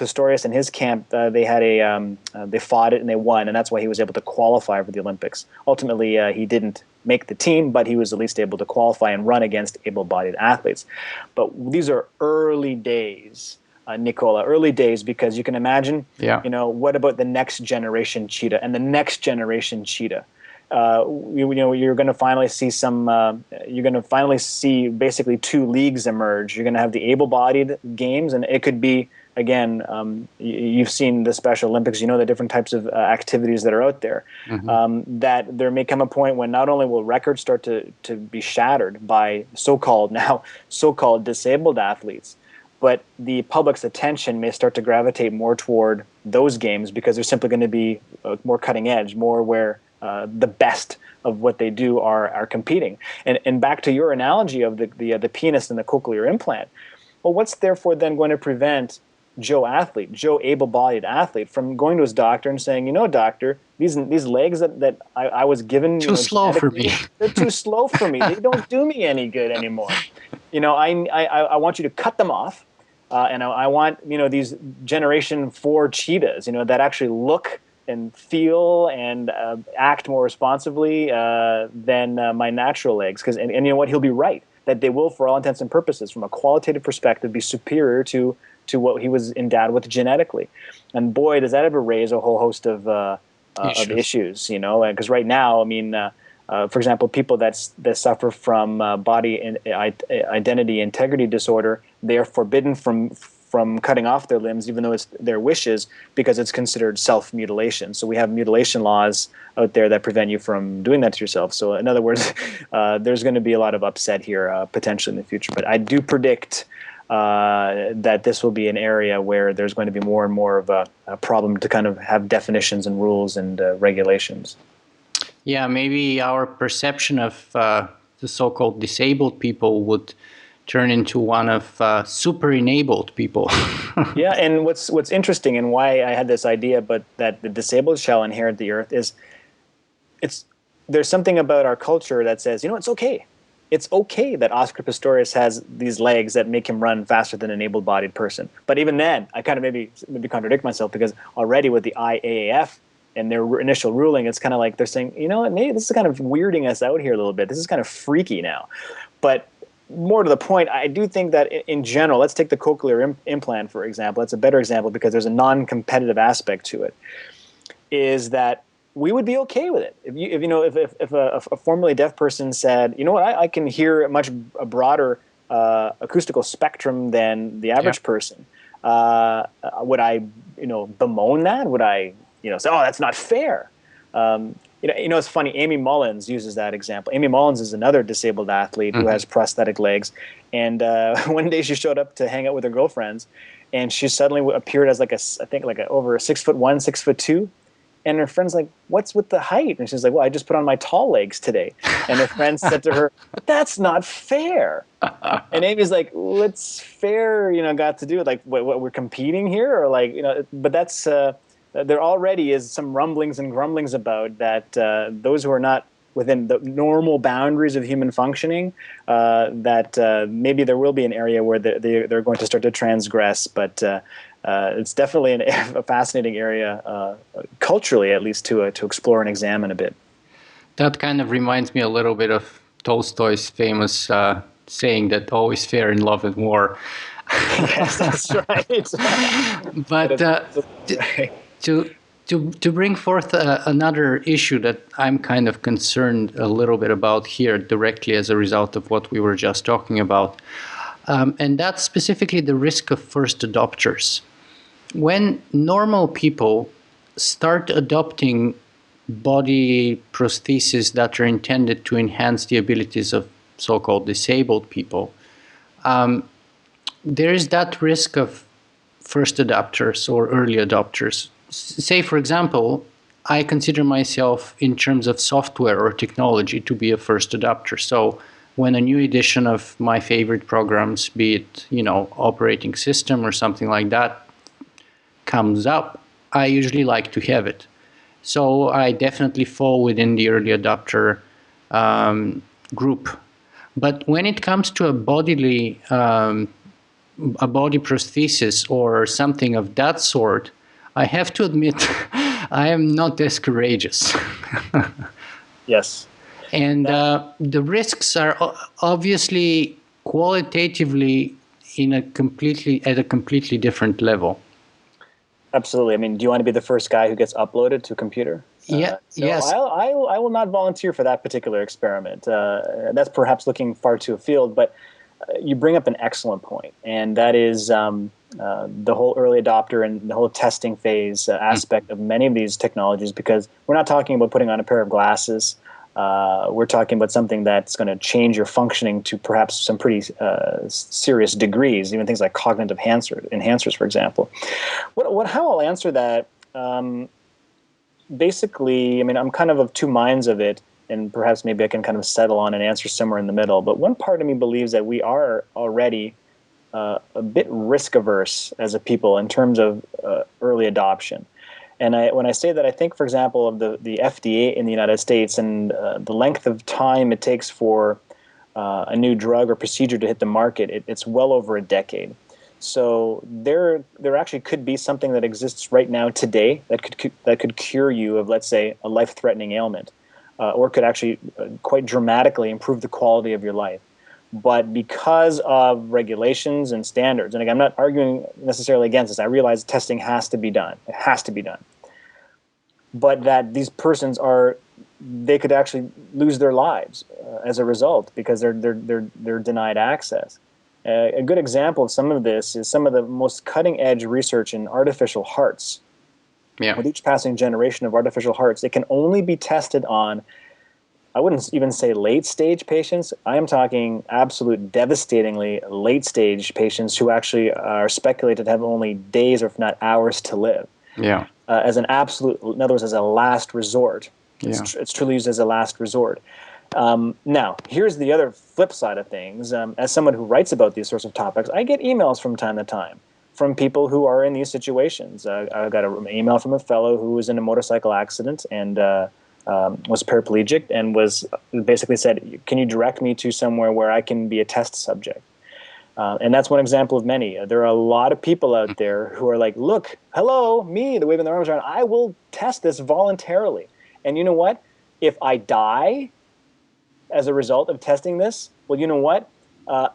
Pistorius and his camp, they fought it and they won, and that's why he was able to qualify for the Olympics. Ultimately, he didn't make the team, but he was at least able to qualify and run against able-bodied athletes. But these are early days, Nicola, early days, because you can imagine, what about the next generation cheetah and the next generation cheetah? You're going to finally see basically two leagues emerge. You're going to have the able-bodied games, and it could be, again, you've seen the Special Olympics, the different types of activities that are out there, that there may come a point when not only will records start to be shattered by so-called disabled athletes, but the public's attention may start to gravitate more toward those games because they're simply going to be more cutting edge, more where the best of what they do are competing. And back to your analogy of the pianist and the cochlear implant, well, what's therefore then going to prevent Joe able-bodied athlete, from going to his doctor and saying, doctor, these legs that I was given too slow for me. They're too slow for me. They don't do me any good anymore. I want you to cut them off. And I want these Generation 4 cheetahs, that actually look and feel and act more responsibly than my natural legs. And you know what? He'll be right, that they will, for all intents and purposes, from a qualitative perspective, be superior to what he was endowed with genetically. And boy, does that ever raise a whole host of issues, you know? Because right now, I mean, for example, people that suffer from body identity integrity disorder, they are forbidden from cutting off their limbs, even though it's their wishes, because it's considered self-mutilation. So we have mutilation laws out there that prevent you from doing that to yourself. So in other words, there's going to be a lot of upset here potentially in the future. But I do predict that this will be an area where there's going to be more and more of a problem to kind of have definitions and rules and regulations. Yeah, maybe our perception of the so-called disabled people would turn into one of super enabled people. Yeah, and what's interesting and why I had this idea, but that the disabled shall inherit the earth, is there's something about our culture that says, you know, it's okay. It's okay that Oscar Pistorius has these legs that make him run faster than an able-bodied person. But even then, I kind of maybe contradict myself, because already with the IAAF and their initial ruling, it's kind of like they're saying, you know what, maybe this is kind of weirding us out here a little bit. This is kind of freaky now. But more to the point, I do think that in general, let's take the cochlear implant, for example. That's a better example because there's a non-competitive aspect to it, is that we would be okay with it. If a formerly deaf person said, you know what, I can hear a broader acoustical spectrum than the average person, would I, bemoan that? Would I, say, oh, that's not fair? It's funny. Amy Mullins uses that example. Amy Mullins is another disabled athlete who has prosthetic legs. And one day she showed up to hang out with her girlfriends, and she suddenly appeared as over 6'1", 6'2". And her friend's like, what's with the height? And she's like, well, I just put on my tall legs today. And her friend said to her, but that's not fair. And Amy's like, what's fair, got to do with, like, what we're competing here? Or like, but that's, there already is some rumblings and grumblings about that those who are not within the normal boundaries of human functioning, that maybe there will be an area where they're going to start to transgress, but it's definitely a fascinating area, culturally at least, to explore and examine a bit. That kind of reminds me a little bit of Tolstoy's famous saying that all is fair in love and war. Yes, that's right. But to bring forth another issue that I'm kind of concerned a little bit about here directly as a result of what we were just talking about, and that's specifically the risk of first adopters. When normal people start adopting body prostheses that are intended to enhance the abilities of so-called disabled people, there is that risk of first adopters or early adopters. Say, for example, I consider myself, in terms of software or technology, to be a first adopter. So when a new edition of my favorite programs, be it, operating system or something like that, comes up, I usually like to have it. So I definitely fall within the early adopter group. But when it comes to a body prosthesis or something of that sort, I have to admit I am not as courageous. Yes. And the risks are obviously qualitatively at a completely different level. Absolutely. I mean, do you want to be the first guy who gets uploaded to a computer? Yes. I will not volunteer for that particular experiment. That's perhaps looking far too afield, but you bring up an excellent point, and that is the whole early adopter and the whole testing phase aspect of many of these technologies, because we're not talking about putting on a pair of glasses. We're talking about something that's going to change your functioning to perhaps some pretty serious degrees, even things like cognitive enhancers, for example. How I'll answer that, basically, I mean, I'm kind of two minds of it, and perhaps maybe I can kind of settle on an answer somewhere in the middle. But one part of me believes that we are already a bit risk-averse as a people in terms of early adoption. And when I say that, I think, for example, of the FDA in the United States and the length of time it takes for a new drug or procedure to hit the market, it's well over a decade. So there actually could be something that exists right now today that could cure you of, let's say, a life-threatening ailment, or could actually quite dramatically improve the quality of your life. But because of regulations and standards, and again, I'm not arguing necessarily against this. I realize testing has to be done. It has to be done. But that these persons they could actually lose their lives as a result because they're denied access. A good example of some of this is some of the most cutting-edge research in artificial hearts. Yeah. With each passing generation of artificial hearts, it can only be tested on, I wouldn't even say late-stage patients. I am talking absolute devastatingly late-stage patients who actually are speculated to have only days or if not hours to live. Yeah. As an absolute, in other words, as a last resort. Yeah. It's truly used as a last resort. Now, here's the other flip side of things. As someone who writes about these sorts of topics, I get emails from time to time from people who are in these situations. I got an email from a fellow who was in a motorcycle accident and was paraplegic and was basically said, can you direct me to somewhere where I can be a test subject? And that's one example of many. There are a lot of people out there who are like, look, hello, me, they're waving their arms around. I will test this voluntarily. And you know what? If I die as a result of testing this, well, you know what?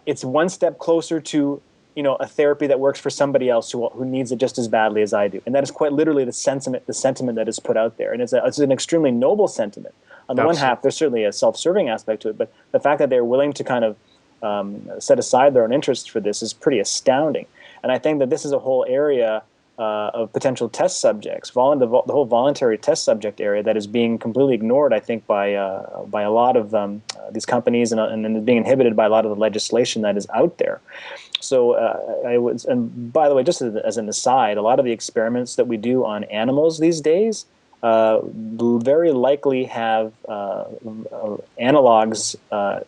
It's one step closer to, a therapy that works for somebody else who needs it just as badly as I do. And that is quite literally the sentiment that is put out there. And it's an extremely noble sentiment. On the one half, there's certainly a self-serving aspect to it, but the fact that they're willing to kind of set aside their own interests for this is pretty astounding. And I think that this is a whole area of potential test subjects, the whole voluntary test subject area that is being completely ignored, I think, by a lot of these companies and being inhibited by a lot of the legislation that is out there. So and by the way, just as an aside, a lot of the experiments that we do on animals these days very likely have analogs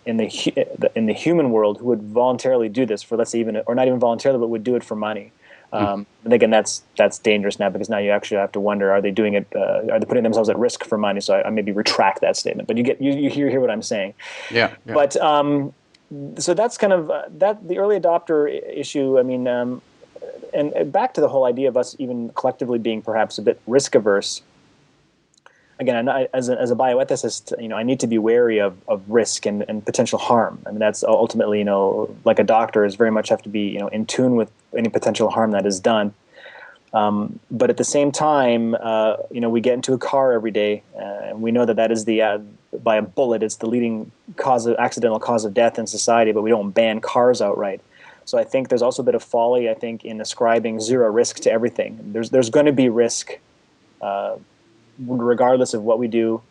in the human world who would voluntarily do this for, let's say, or not even voluntarily, but would do it for money. And again, that's dangerous now because now you actually have to wonder: are they doing it? Are they putting themselves at risk for money? So I maybe retract that statement. But you hear what I'm saying. Yeah. But so that's kind of the early adopter issue. I mean, and back to the whole idea of us even collectively being perhaps a bit risk averse. Again, as a bioethicist, I need to be wary of risk and potential harm. I mean, that's ultimately, like a doctor is very much have to be, in tune with any potential harm that is done. But at the same time, we get into a car every day, and we know that is by a bullet, it's the leading accidental cause of death in society, but we don't ban cars outright. So I think there's also a bit of folly, I think, in ascribing zero risk to everything. There's going to be risk, regardless of what we do.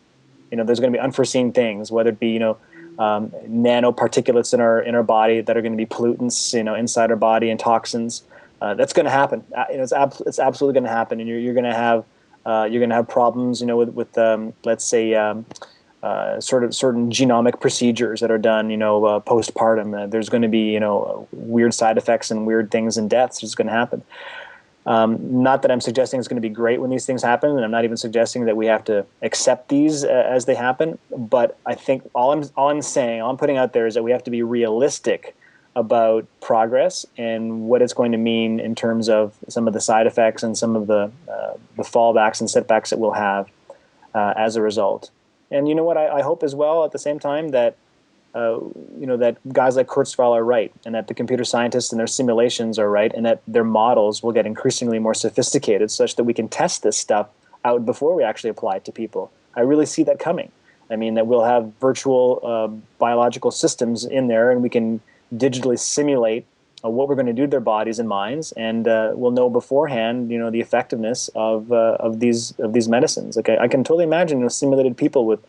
There's going to be unforeseen things, whether it be nanoparticulates in our body that are going to be pollutants inside our body and toxins. That's going to happen. It's absolutely going to happen, and you're going to have problems with let's say sort of certain genomic procedures that are done postpartum. There's going to be weird side effects and weird things and deaths. It's going to happen. Not that I'm suggesting it's going to be great when these things happen, and I'm not even suggesting that we have to accept these as they happen. But I think all I'm putting out there is that we have to be realistic about progress and what it's going to mean in terms of some of the side effects and some of the fallbacks and setbacks that we'll have as a result. And you know what? I hope as well at the same time that that guys like Kurzweil are right, and that the computer scientists and their simulations are right, and that their models will get increasingly more sophisticated such that we can test this stuff out before we actually apply it to people. I really see that coming. I mean, that we'll have virtual biological systems in there, and we can digitally simulate what we're going to do to their bodies and minds, and we'll know beforehand, the effectiveness of these medicines. Like I can totally imagine simulated people with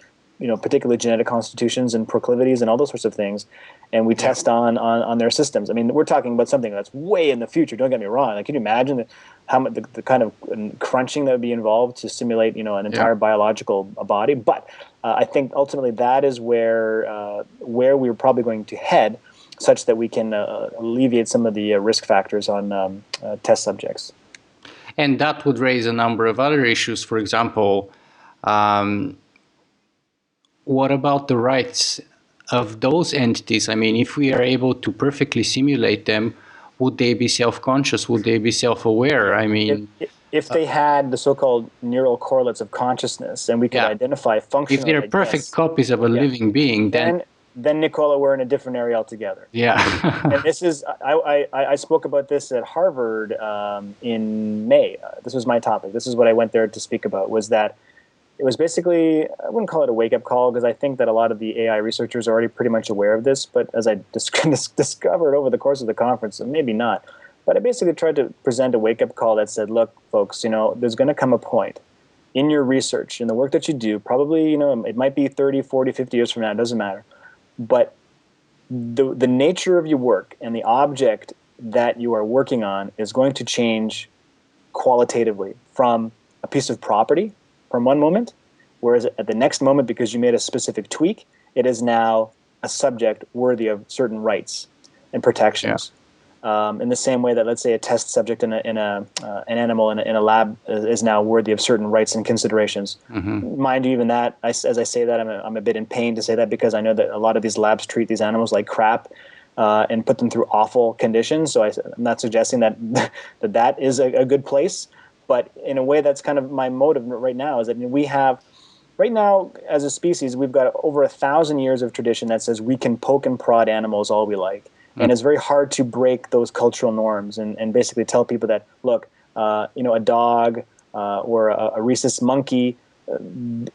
particular genetic constitutions and proclivities and all those sorts of things, and we test on their systems. I mean, we're talking about something that's way in the future. Don't get me wrong. Like, can you imagine how much the kind of crunching that would be involved to simulate an entire biological body? But I think ultimately that is where we're probably going to head, such that we can alleviate some of the risk factors on test subjects. And that would raise a number of other issues. For example, what about the rights of those entities? I mean, if we are able to perfectly simulate them, would they be self-conscious? Would they be self-aware? I mean, if they had the so-called neural correlates of consciousness, and we could yeah, identify if functionally, they're I perfect guess, copies of a living being, then Nicola, we're in a different area altogether. yeah. And this is I spoke about this at Harvard in May. This was my topic. This is what I went there to speak about. Was that it was basically, I wouldn't call it a wake-up call, because I think that a lot of the AI researchers are already pretty much aware of this, but as I discovered over the course of the conference, maybe not, but I basically tried to present a wake-up call that said, look, folks, there's going to come a point in your research, in the work that you do, probably, it might be 30, 40, 50 years from now, it doesn't matter, but the nature of your work and the object that you are working on is going to change qualitatively from a piece of property from one moment, whereas at the next moment, because you made a specific tweak, it is now a subject worthy of certain rights and protections. In the same way that, let's say, a test subject in an animal in a lab is now worthy of certain rights and considerations. Mm-hmm. Mind you, even that, as I say that, I'm a bit in pain to say that, because I know that a lot of these labs treat these animals like crap and put them through awful conditions. So I'm not suggesting that that is a good place. But in a way, that's kind of my motive right now, is that we have, right now, as a species, we've got over 1,000 years of tradition that says we can poke and prod animals all we like. And it's very hard to break those cultural norms and basically tell people that, look, a dog or a rhesus monkey,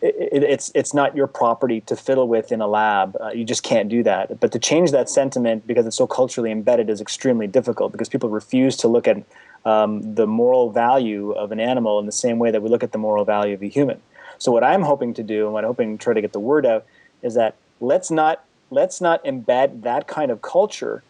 it's not your property to fiddle with in a lab. You just can't do that. But to change that sentiment, because it's so culturally embedded, is extremely difficult, because people refuse to look at the moral value of an animal in the same way that we look at the moral value of a human. So what I'm hoping to do, and what I'm hoping to try to get the word out, is that let's not embed that kind of culture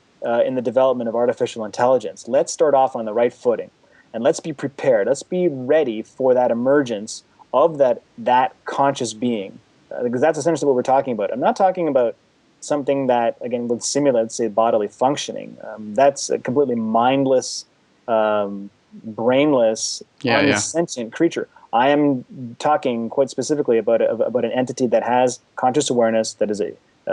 in the development of artificial intelligence. Let's start off on the right footing, and let's be prepared. Let's be ready for that emergence of that conscious being, because that's essentially what we're talking about. I'm not talking about something that, again, would simulate, say, bodily functioning. That's a completely mindless, brainless, unsentient creature. I am talking quite specifically about an entity that has conscious awareness, that is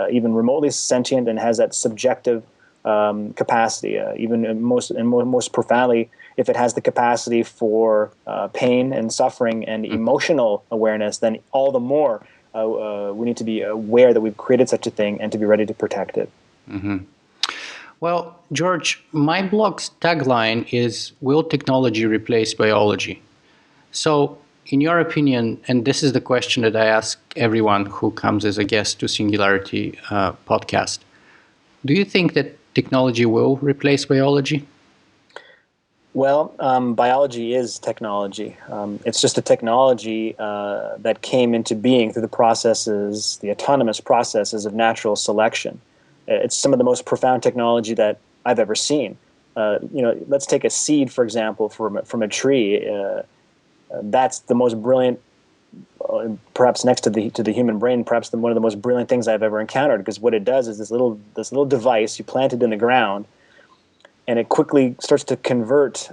even remotely sentient, and has that subjective capacity. Even most profoundly, if it has the capacity for pain and suffering and emotional awareness, then all the more we need to be aware that we've created such a thing and to be ready to protect it. Mm-hmm. Well, George, my blog's tagline is, "Will technology replace biology?" So, in your opinion, and this is the question that I ask everyone who comes as a guest to Singularity Podcast, do you think that technology will replace biology? Well, biology is technology. It's just a technology that came into being through the autonomous processes of natural selection. It's some of the most profound technology that I've ever seen. Let's take a seed, for example, from a tree. That's the most brilliant, perhaps next to the human brain, perhaps one of the most brilliant things I've ever encountered. Because what it does is this little device, you plant it in the ground, and it quickly starts to convert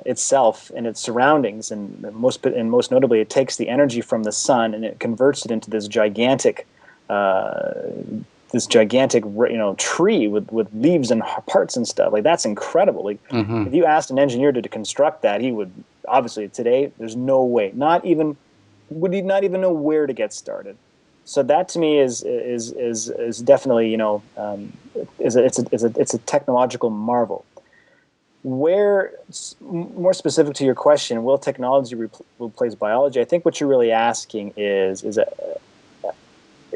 itself and its surroundings, and most notably, it takes the energy from the sun and it converts it into this gigantic tree with leaves and parts and stuff. Like, that's incredible. Like, if you asked an engineer to construct that, he would obviously, today, there's no way, would he not even know where to get started. So that, to me, is definitely, it's a technological marvel. Where, more specific to your question, will technology replace biology? I think what you're really asking is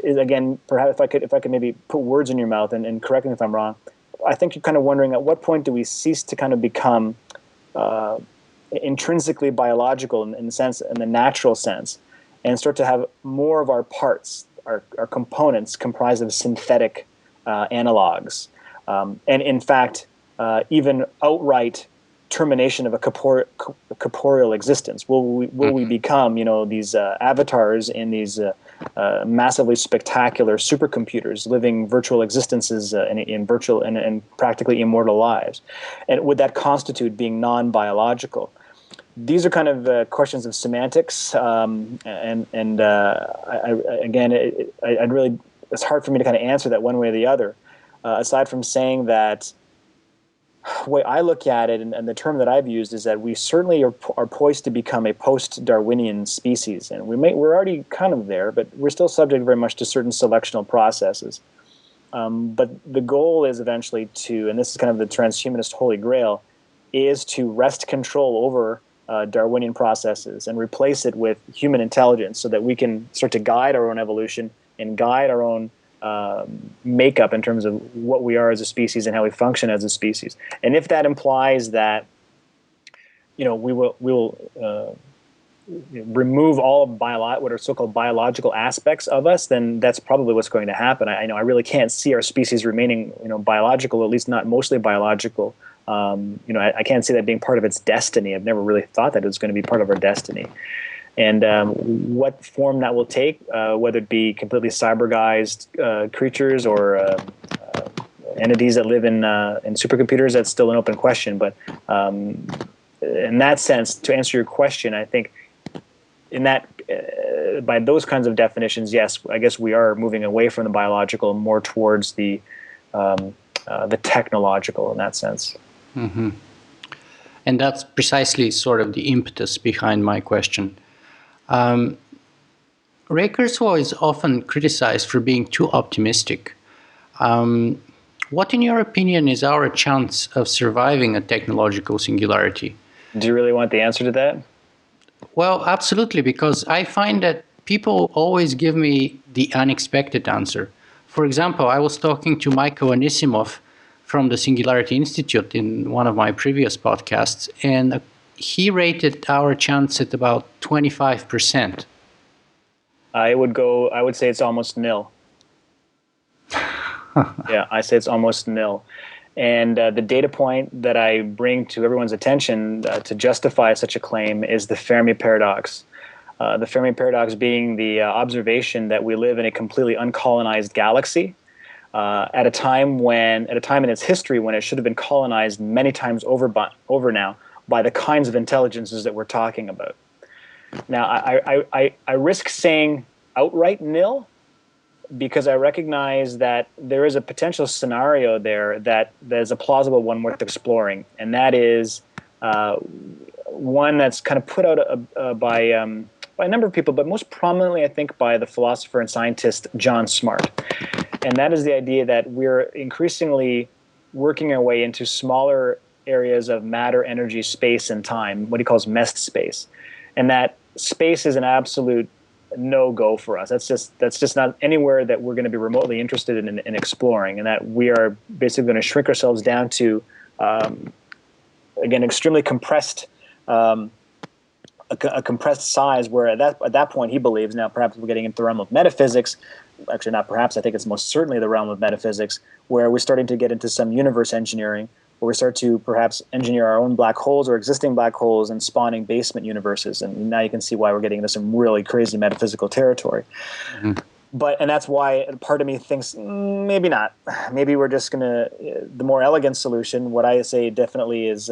again, perhaps if I could maybe put words in your mouth and correct me if I'm wrong. I think you're kind of wondering, at what point do we cease to kind of become intrinsically biological in the natural sense, and start to have more of our parts, our components, comprised of synthetic analogs, and in fact, even outright termination of a corporeal existence. Will we become, these avatars in these massively spectacular supercomputers, living virtual existences in virtual and practically immortal lives? And would that constitute being non-biological? These are kind of questions of semantics, and I'd really, it's hard for me to kind of answer that one way or the other, aside from saying that way I look at it, and the term that I've used, is that we certainly are poised to become a post-Darwinian species, and we're already kind of there, but we're still subject very much to certain selectional processes. But the goal is eventually to, and this is kind of the transhumanist holy grail, is to wrest control over Darwinian processes and replace it with human intelligence, so that we can start to guide our own evolution and guide our own makeup in terms of what we are as a species and how we function as a species. And if that implies that, we will remove all what are so-called biological aspects of us, then that's probably what's going to happen. I really can't see our species remaining, biological, at least not mostly biological. I can't see that being part of its destiny. I've never really thought that it was going to be part of our destiny. And what form that will take, whether it be completely cyborgized creatures or entities that live in supercomputers, that's still an open question. But in that sense, to answer your question, I think in that by those kinds of definitions, yes, I guess we are moving away from the biological, more towards the technological in that sense. Mm-hmm. And that's precisely sort of the impetus behind my question. Ray Kurzweil is often criticized for being too optimistic. What, in your opinion, is our chance of surviving a technological singularity? Do you really want the answer to that? Well, absolutely, because I find that people always give me the unexpected answer. For example, I was talking to Michael Anisimov from the Singularity Institute in one of my previous podcasts, and he rated our chance at about 25%. I would say it's almost nil. Yeah, I say it's almost nil. And the data point that I bring to everyone's attention to justify such a claim is the Fermi paradox. The Fermi paradox being the observation that we live in a completely uncolonized galaxy at a time in its history when it should have been colonized many times over now by the kinds of intelligences that we're talking about. Now, I risk saying outright nil, because I recognize that there is a potential scenario there that is a plausible one worth exploring, and that is one that's kind of put out by a number of people, but most prominently, I think, by the philosopher and scientist John Smart. And that is the idea that we're increasingly working our way into smaller areas of matter, energy, space, and time, what he calls meshed space. And that space is an absolute no-go for us. That's just not anywhere that we're going to be remotely interested in exploring, and that we are basically going to shrink ourselves down to, again, extremely compressed, a compressed size, where at that point he believes, now perhaps we're getting into the realm of metaphysics, actually not perhaps, I think it's most certainly the realm of metaphysics, where we're starting to get into some universe engineering, where we start to perhaps engineer our own black holes or existing black holes and spawning basement universes. And now you can see why we're getting into some really crazy metaphysical territory. Mm-hmm. And that's why part of me thinks maybe not. Maybe we're just going to, the more elegant solution, what I say definitely is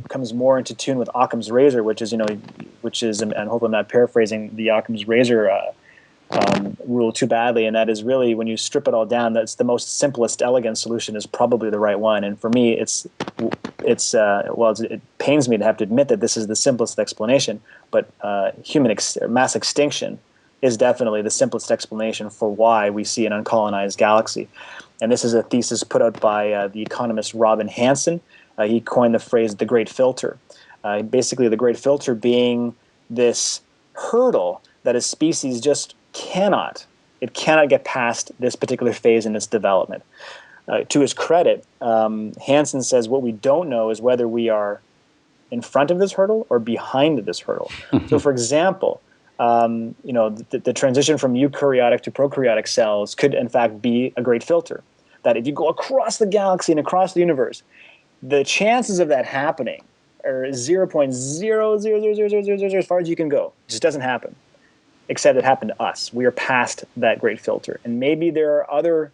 comes more into tune with Occam's razor, which is, and I hope I'm not paraphrasing the Occam's razor rule too badly, and that is really, when you strip it all down, that's the most simplest, elegant solution is probably the right one. And for me, it pains me to have to admit that this is the simplest explanation, but mass extinction is definitely the simplest explanation for why we see an uncolonized galaxy. And this is a thesis put out by the economist Robin Hanson. He coined the phrase "the Great Filter." Basically, the Great Filter being this hurdle that a species just cannot get past this particular phase in its development. To his credit, Hansen says what we don't know is whether we are in front of this hurdle or behind this hurdle. So, for example, the transition from eukaryotic to prokaryotic cells could, in fact, be a great filter. That if you go across the galaxy and across the universe, the chances of that happening are 0.0000000 as far as you can go. It just doesn't happen. Except it happened to us. We are past that great filter. And maybe there are other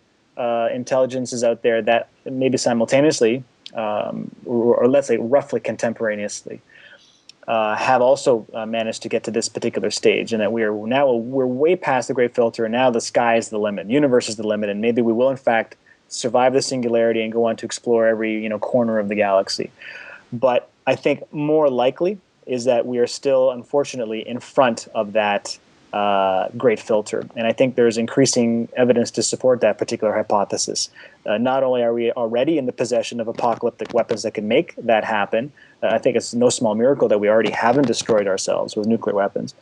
intelligences out there that maybe simultaneously, or let's say roughly contemporaneously, have also managed to get to this particular stage, and that we're way past the great filter, and now the sky is the limit, universe is the limit, and maybe we will in fact survive the singularity and go on to explore every corner of the galaxy. But I think more likely is that we are still, unfortunately, in front of that great filter. And I think there's increasing evidence to support that particular hypothesis. Not only are we already in the possession of apocalyptic weapons that can make that happen, I think it's no small miracle that we already haven't destroyed ourselves with nuclear weapons,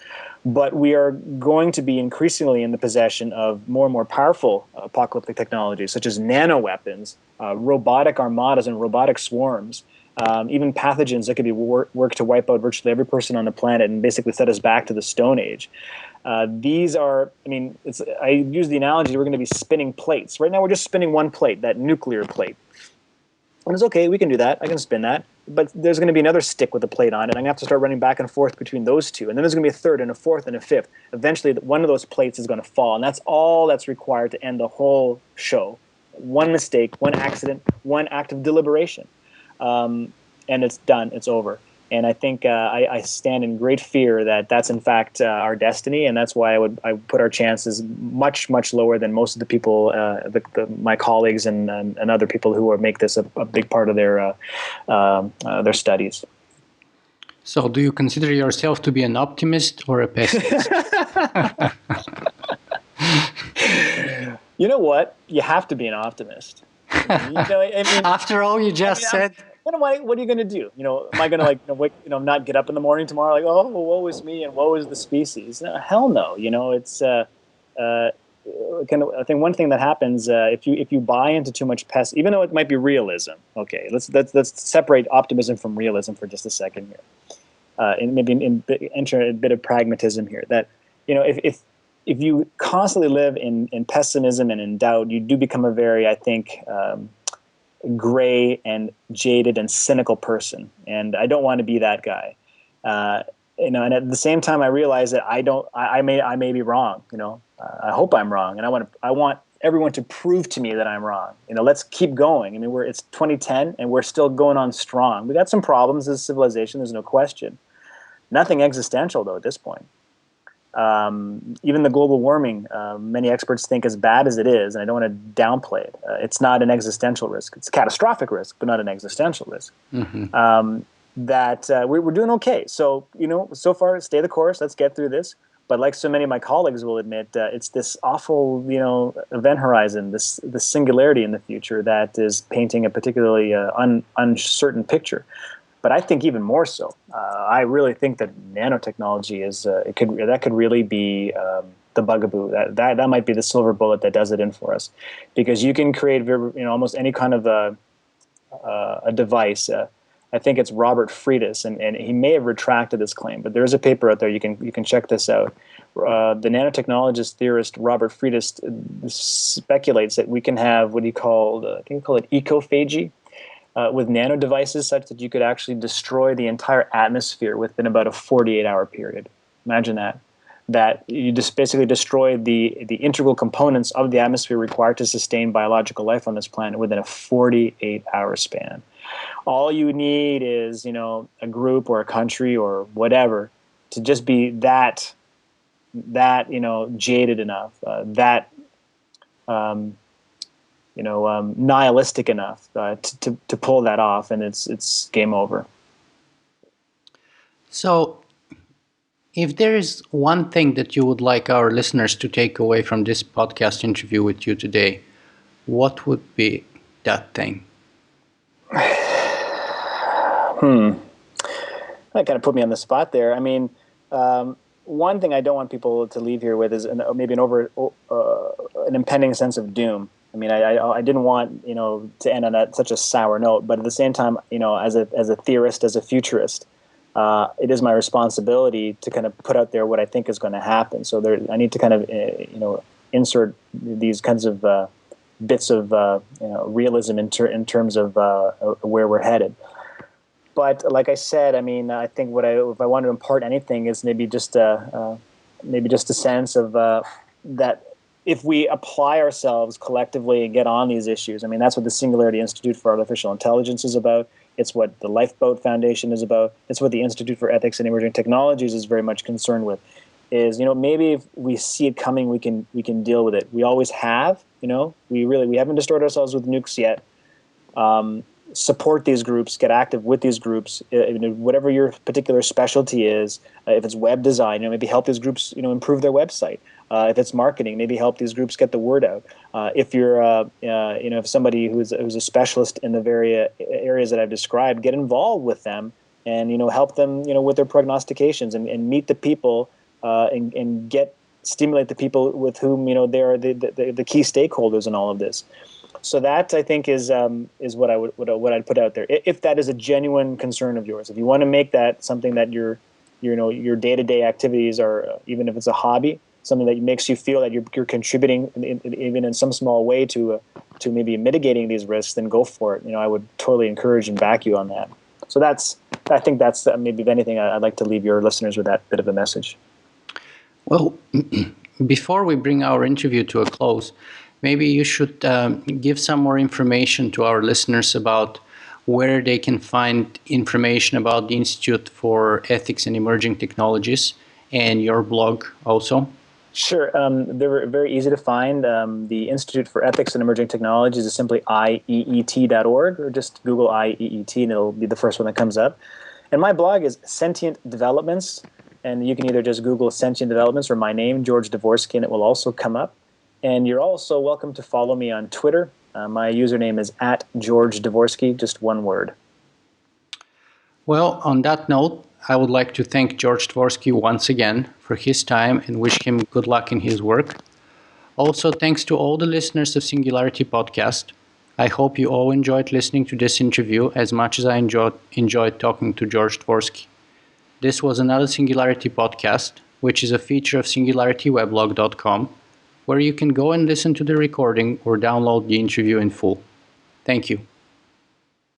but we are going to be increasingly in the possession of more and more powerful apocalyptic technologies, such as nanoweapons, robotic armadas and robotic swarms, even pathogens that could be work to wipe out virtually every person on the planet and basically set us back to the Stone Age. These are, I use the analogy, we're going to be spinning plates. Right now we're just spinning one plate, that nuclear plate. And it's okay, we can do that, I can spin that. But there's going to be another stick with a plate on it. I'm going to have to start running back and forth between those two. And then there's going to be a third and a fourth and a fifth. Eventually, one of those plates is going to fall. And that's all that's required to end the whole show. One mistake, one accident, one act of deliberation. And it's done, it's over. And I think I stand in great fear that that's in fact our destiny, and that's why I put our chances much, much lower than most of the people, my colleagues and other people who make this a big part of their studies. So, do you consider yourself to be an optimist or a pessimist? You know what? You have to be an optimist. After all you just said. What are you going to do? Am I going to not get up in the morning tomorrow like, oh, woe is me and woe is the species? No, hell no. It's I think one thing that happens if you buy into too much even though it might be realism. Okay, let's separate optimism from realism for just a second here, and maybe enter a bit of pragmatism here. That if you constantly live in pessimism and in doubt, you do become a very, I think, gray and jaded and cynical person, and I don't want to be that guy. And at the same time, I realize that I may be wrong. I hope I'm wrong, and I want everyone to prove to me that I'm wrong. Let's keep going. It's 2010, and we're still going on strong. We got some problems as a civilization. There's no question. Nothing existential though at this point. Even the global warming, many experts think as bad as it is, and I don't want to downplay it, it's not an existential risk. It's a catastrophic risk, but not an existential risk. Mm-hmm. We're doing okay. So, so far, stay the course. Let's get through this. But like so many of my colleagues will admit, it's this awful, event horizon, this singularity in the future that is painting a particularly uncertain picture. But I think even more so. I really think that nanotechnology could really be the bugaboo. That might be the silver bullet that does it in for us, because you can create almost any kind of a device. I think it's Robert Freitas, and he may have retracted this claim, but there's a paper out there. You can check this out. The nanotechnologist theorist Robert Freitas speculates that we can have what he called ecophagy. With nano devices such that you could actually destroy the entire atmosphere within about a 48-hour period. Imagine that you just basically destroy the integral components of the atmosphere required to sustain biological life on this planet within a 48-hour span. All you need is, a group or a country or whatever to just be that jaded enough, nihilistic enough to pull that off, and it's game over. So, if there is one thing that you would like our listeners to take away from this podcast interview with you today, what would be that thing? That kind of put me on the spot there. One thing I don't want people to leave here with is maybe an impending sense of doom. I didn't want to end on such a sour note, but at the same time, as a theorist, as a futurist, it is my responsibility to kind of put out there what I think is going to happen. So I need to kind of insert these kinds of bits of realism in terms of where we're headed. But like I said, I think if I want to impart anything is maybe just a sense of that. If we apply ourselves collectively and get on these issues, that's what the Singularity Institute for Artificial Intelligence is about. It's what the Lifeboat Foundation is about. It's what the Institute for Ethics and Emerging Technologies is very much concerned with. is, maybe if we see it coming, we can deal with it. We always have, we haven't destroyed ourselves with nukes yet. Support these groups, get active with these groups, whatever your particular specialty is. If it's web design, maybe help these groups, improve their website. If it's marketing, maybe help these groups get the word out. If you're, if somebody who's a specialist in the very areas that I've described, get involved with them and, help them, with their prognostications and meet the people and stimulate the people with whom, they are the key stakeholders in all of this. So that, I think, is what I'd put out there. If that is a genuine concern of yours, if you want to make that something that your day-to-day activities are, even if it's a hobby, something that makes you feel that you're contributing even in some small way to maybe mitigating these risks, then go for it. I would totally encourage and back you on that. So I think that's maybe, if anything, I'd like to leave your listeners with that bit of a message. Well, before we bring our interview to a close, maybe you should give some more information to our listeners about where they can find information about the Institute for Ethics and Emerging Technologies and your blog also. Sure. They're very easy to find. The Institute for Ethics and Emerging Technologies is simply IEET.org, or just Google IEET and it'll be the first one that comes up. And my blog is Sentient Developments, and you can either just Google Sentient Developments or my name, George Dvorsky, and it will also come up. And you're also welcome to follow me on Twitter. My username is @GeorgeDvorsky, just one word. Well, on that note, I would like to thank George Dvorsky once again for his time and wish him good luck in his work. Also, thanks to all the listeners of Singularity Podcast. I hope you all enjoyed listening to this interview as much as I enjoyed talking to George Dvorsky. This was another Singularity Podcast, which is a feature of SingularityWeblog.com, where you can go and listen to the recording or download the interview in full. Thank you.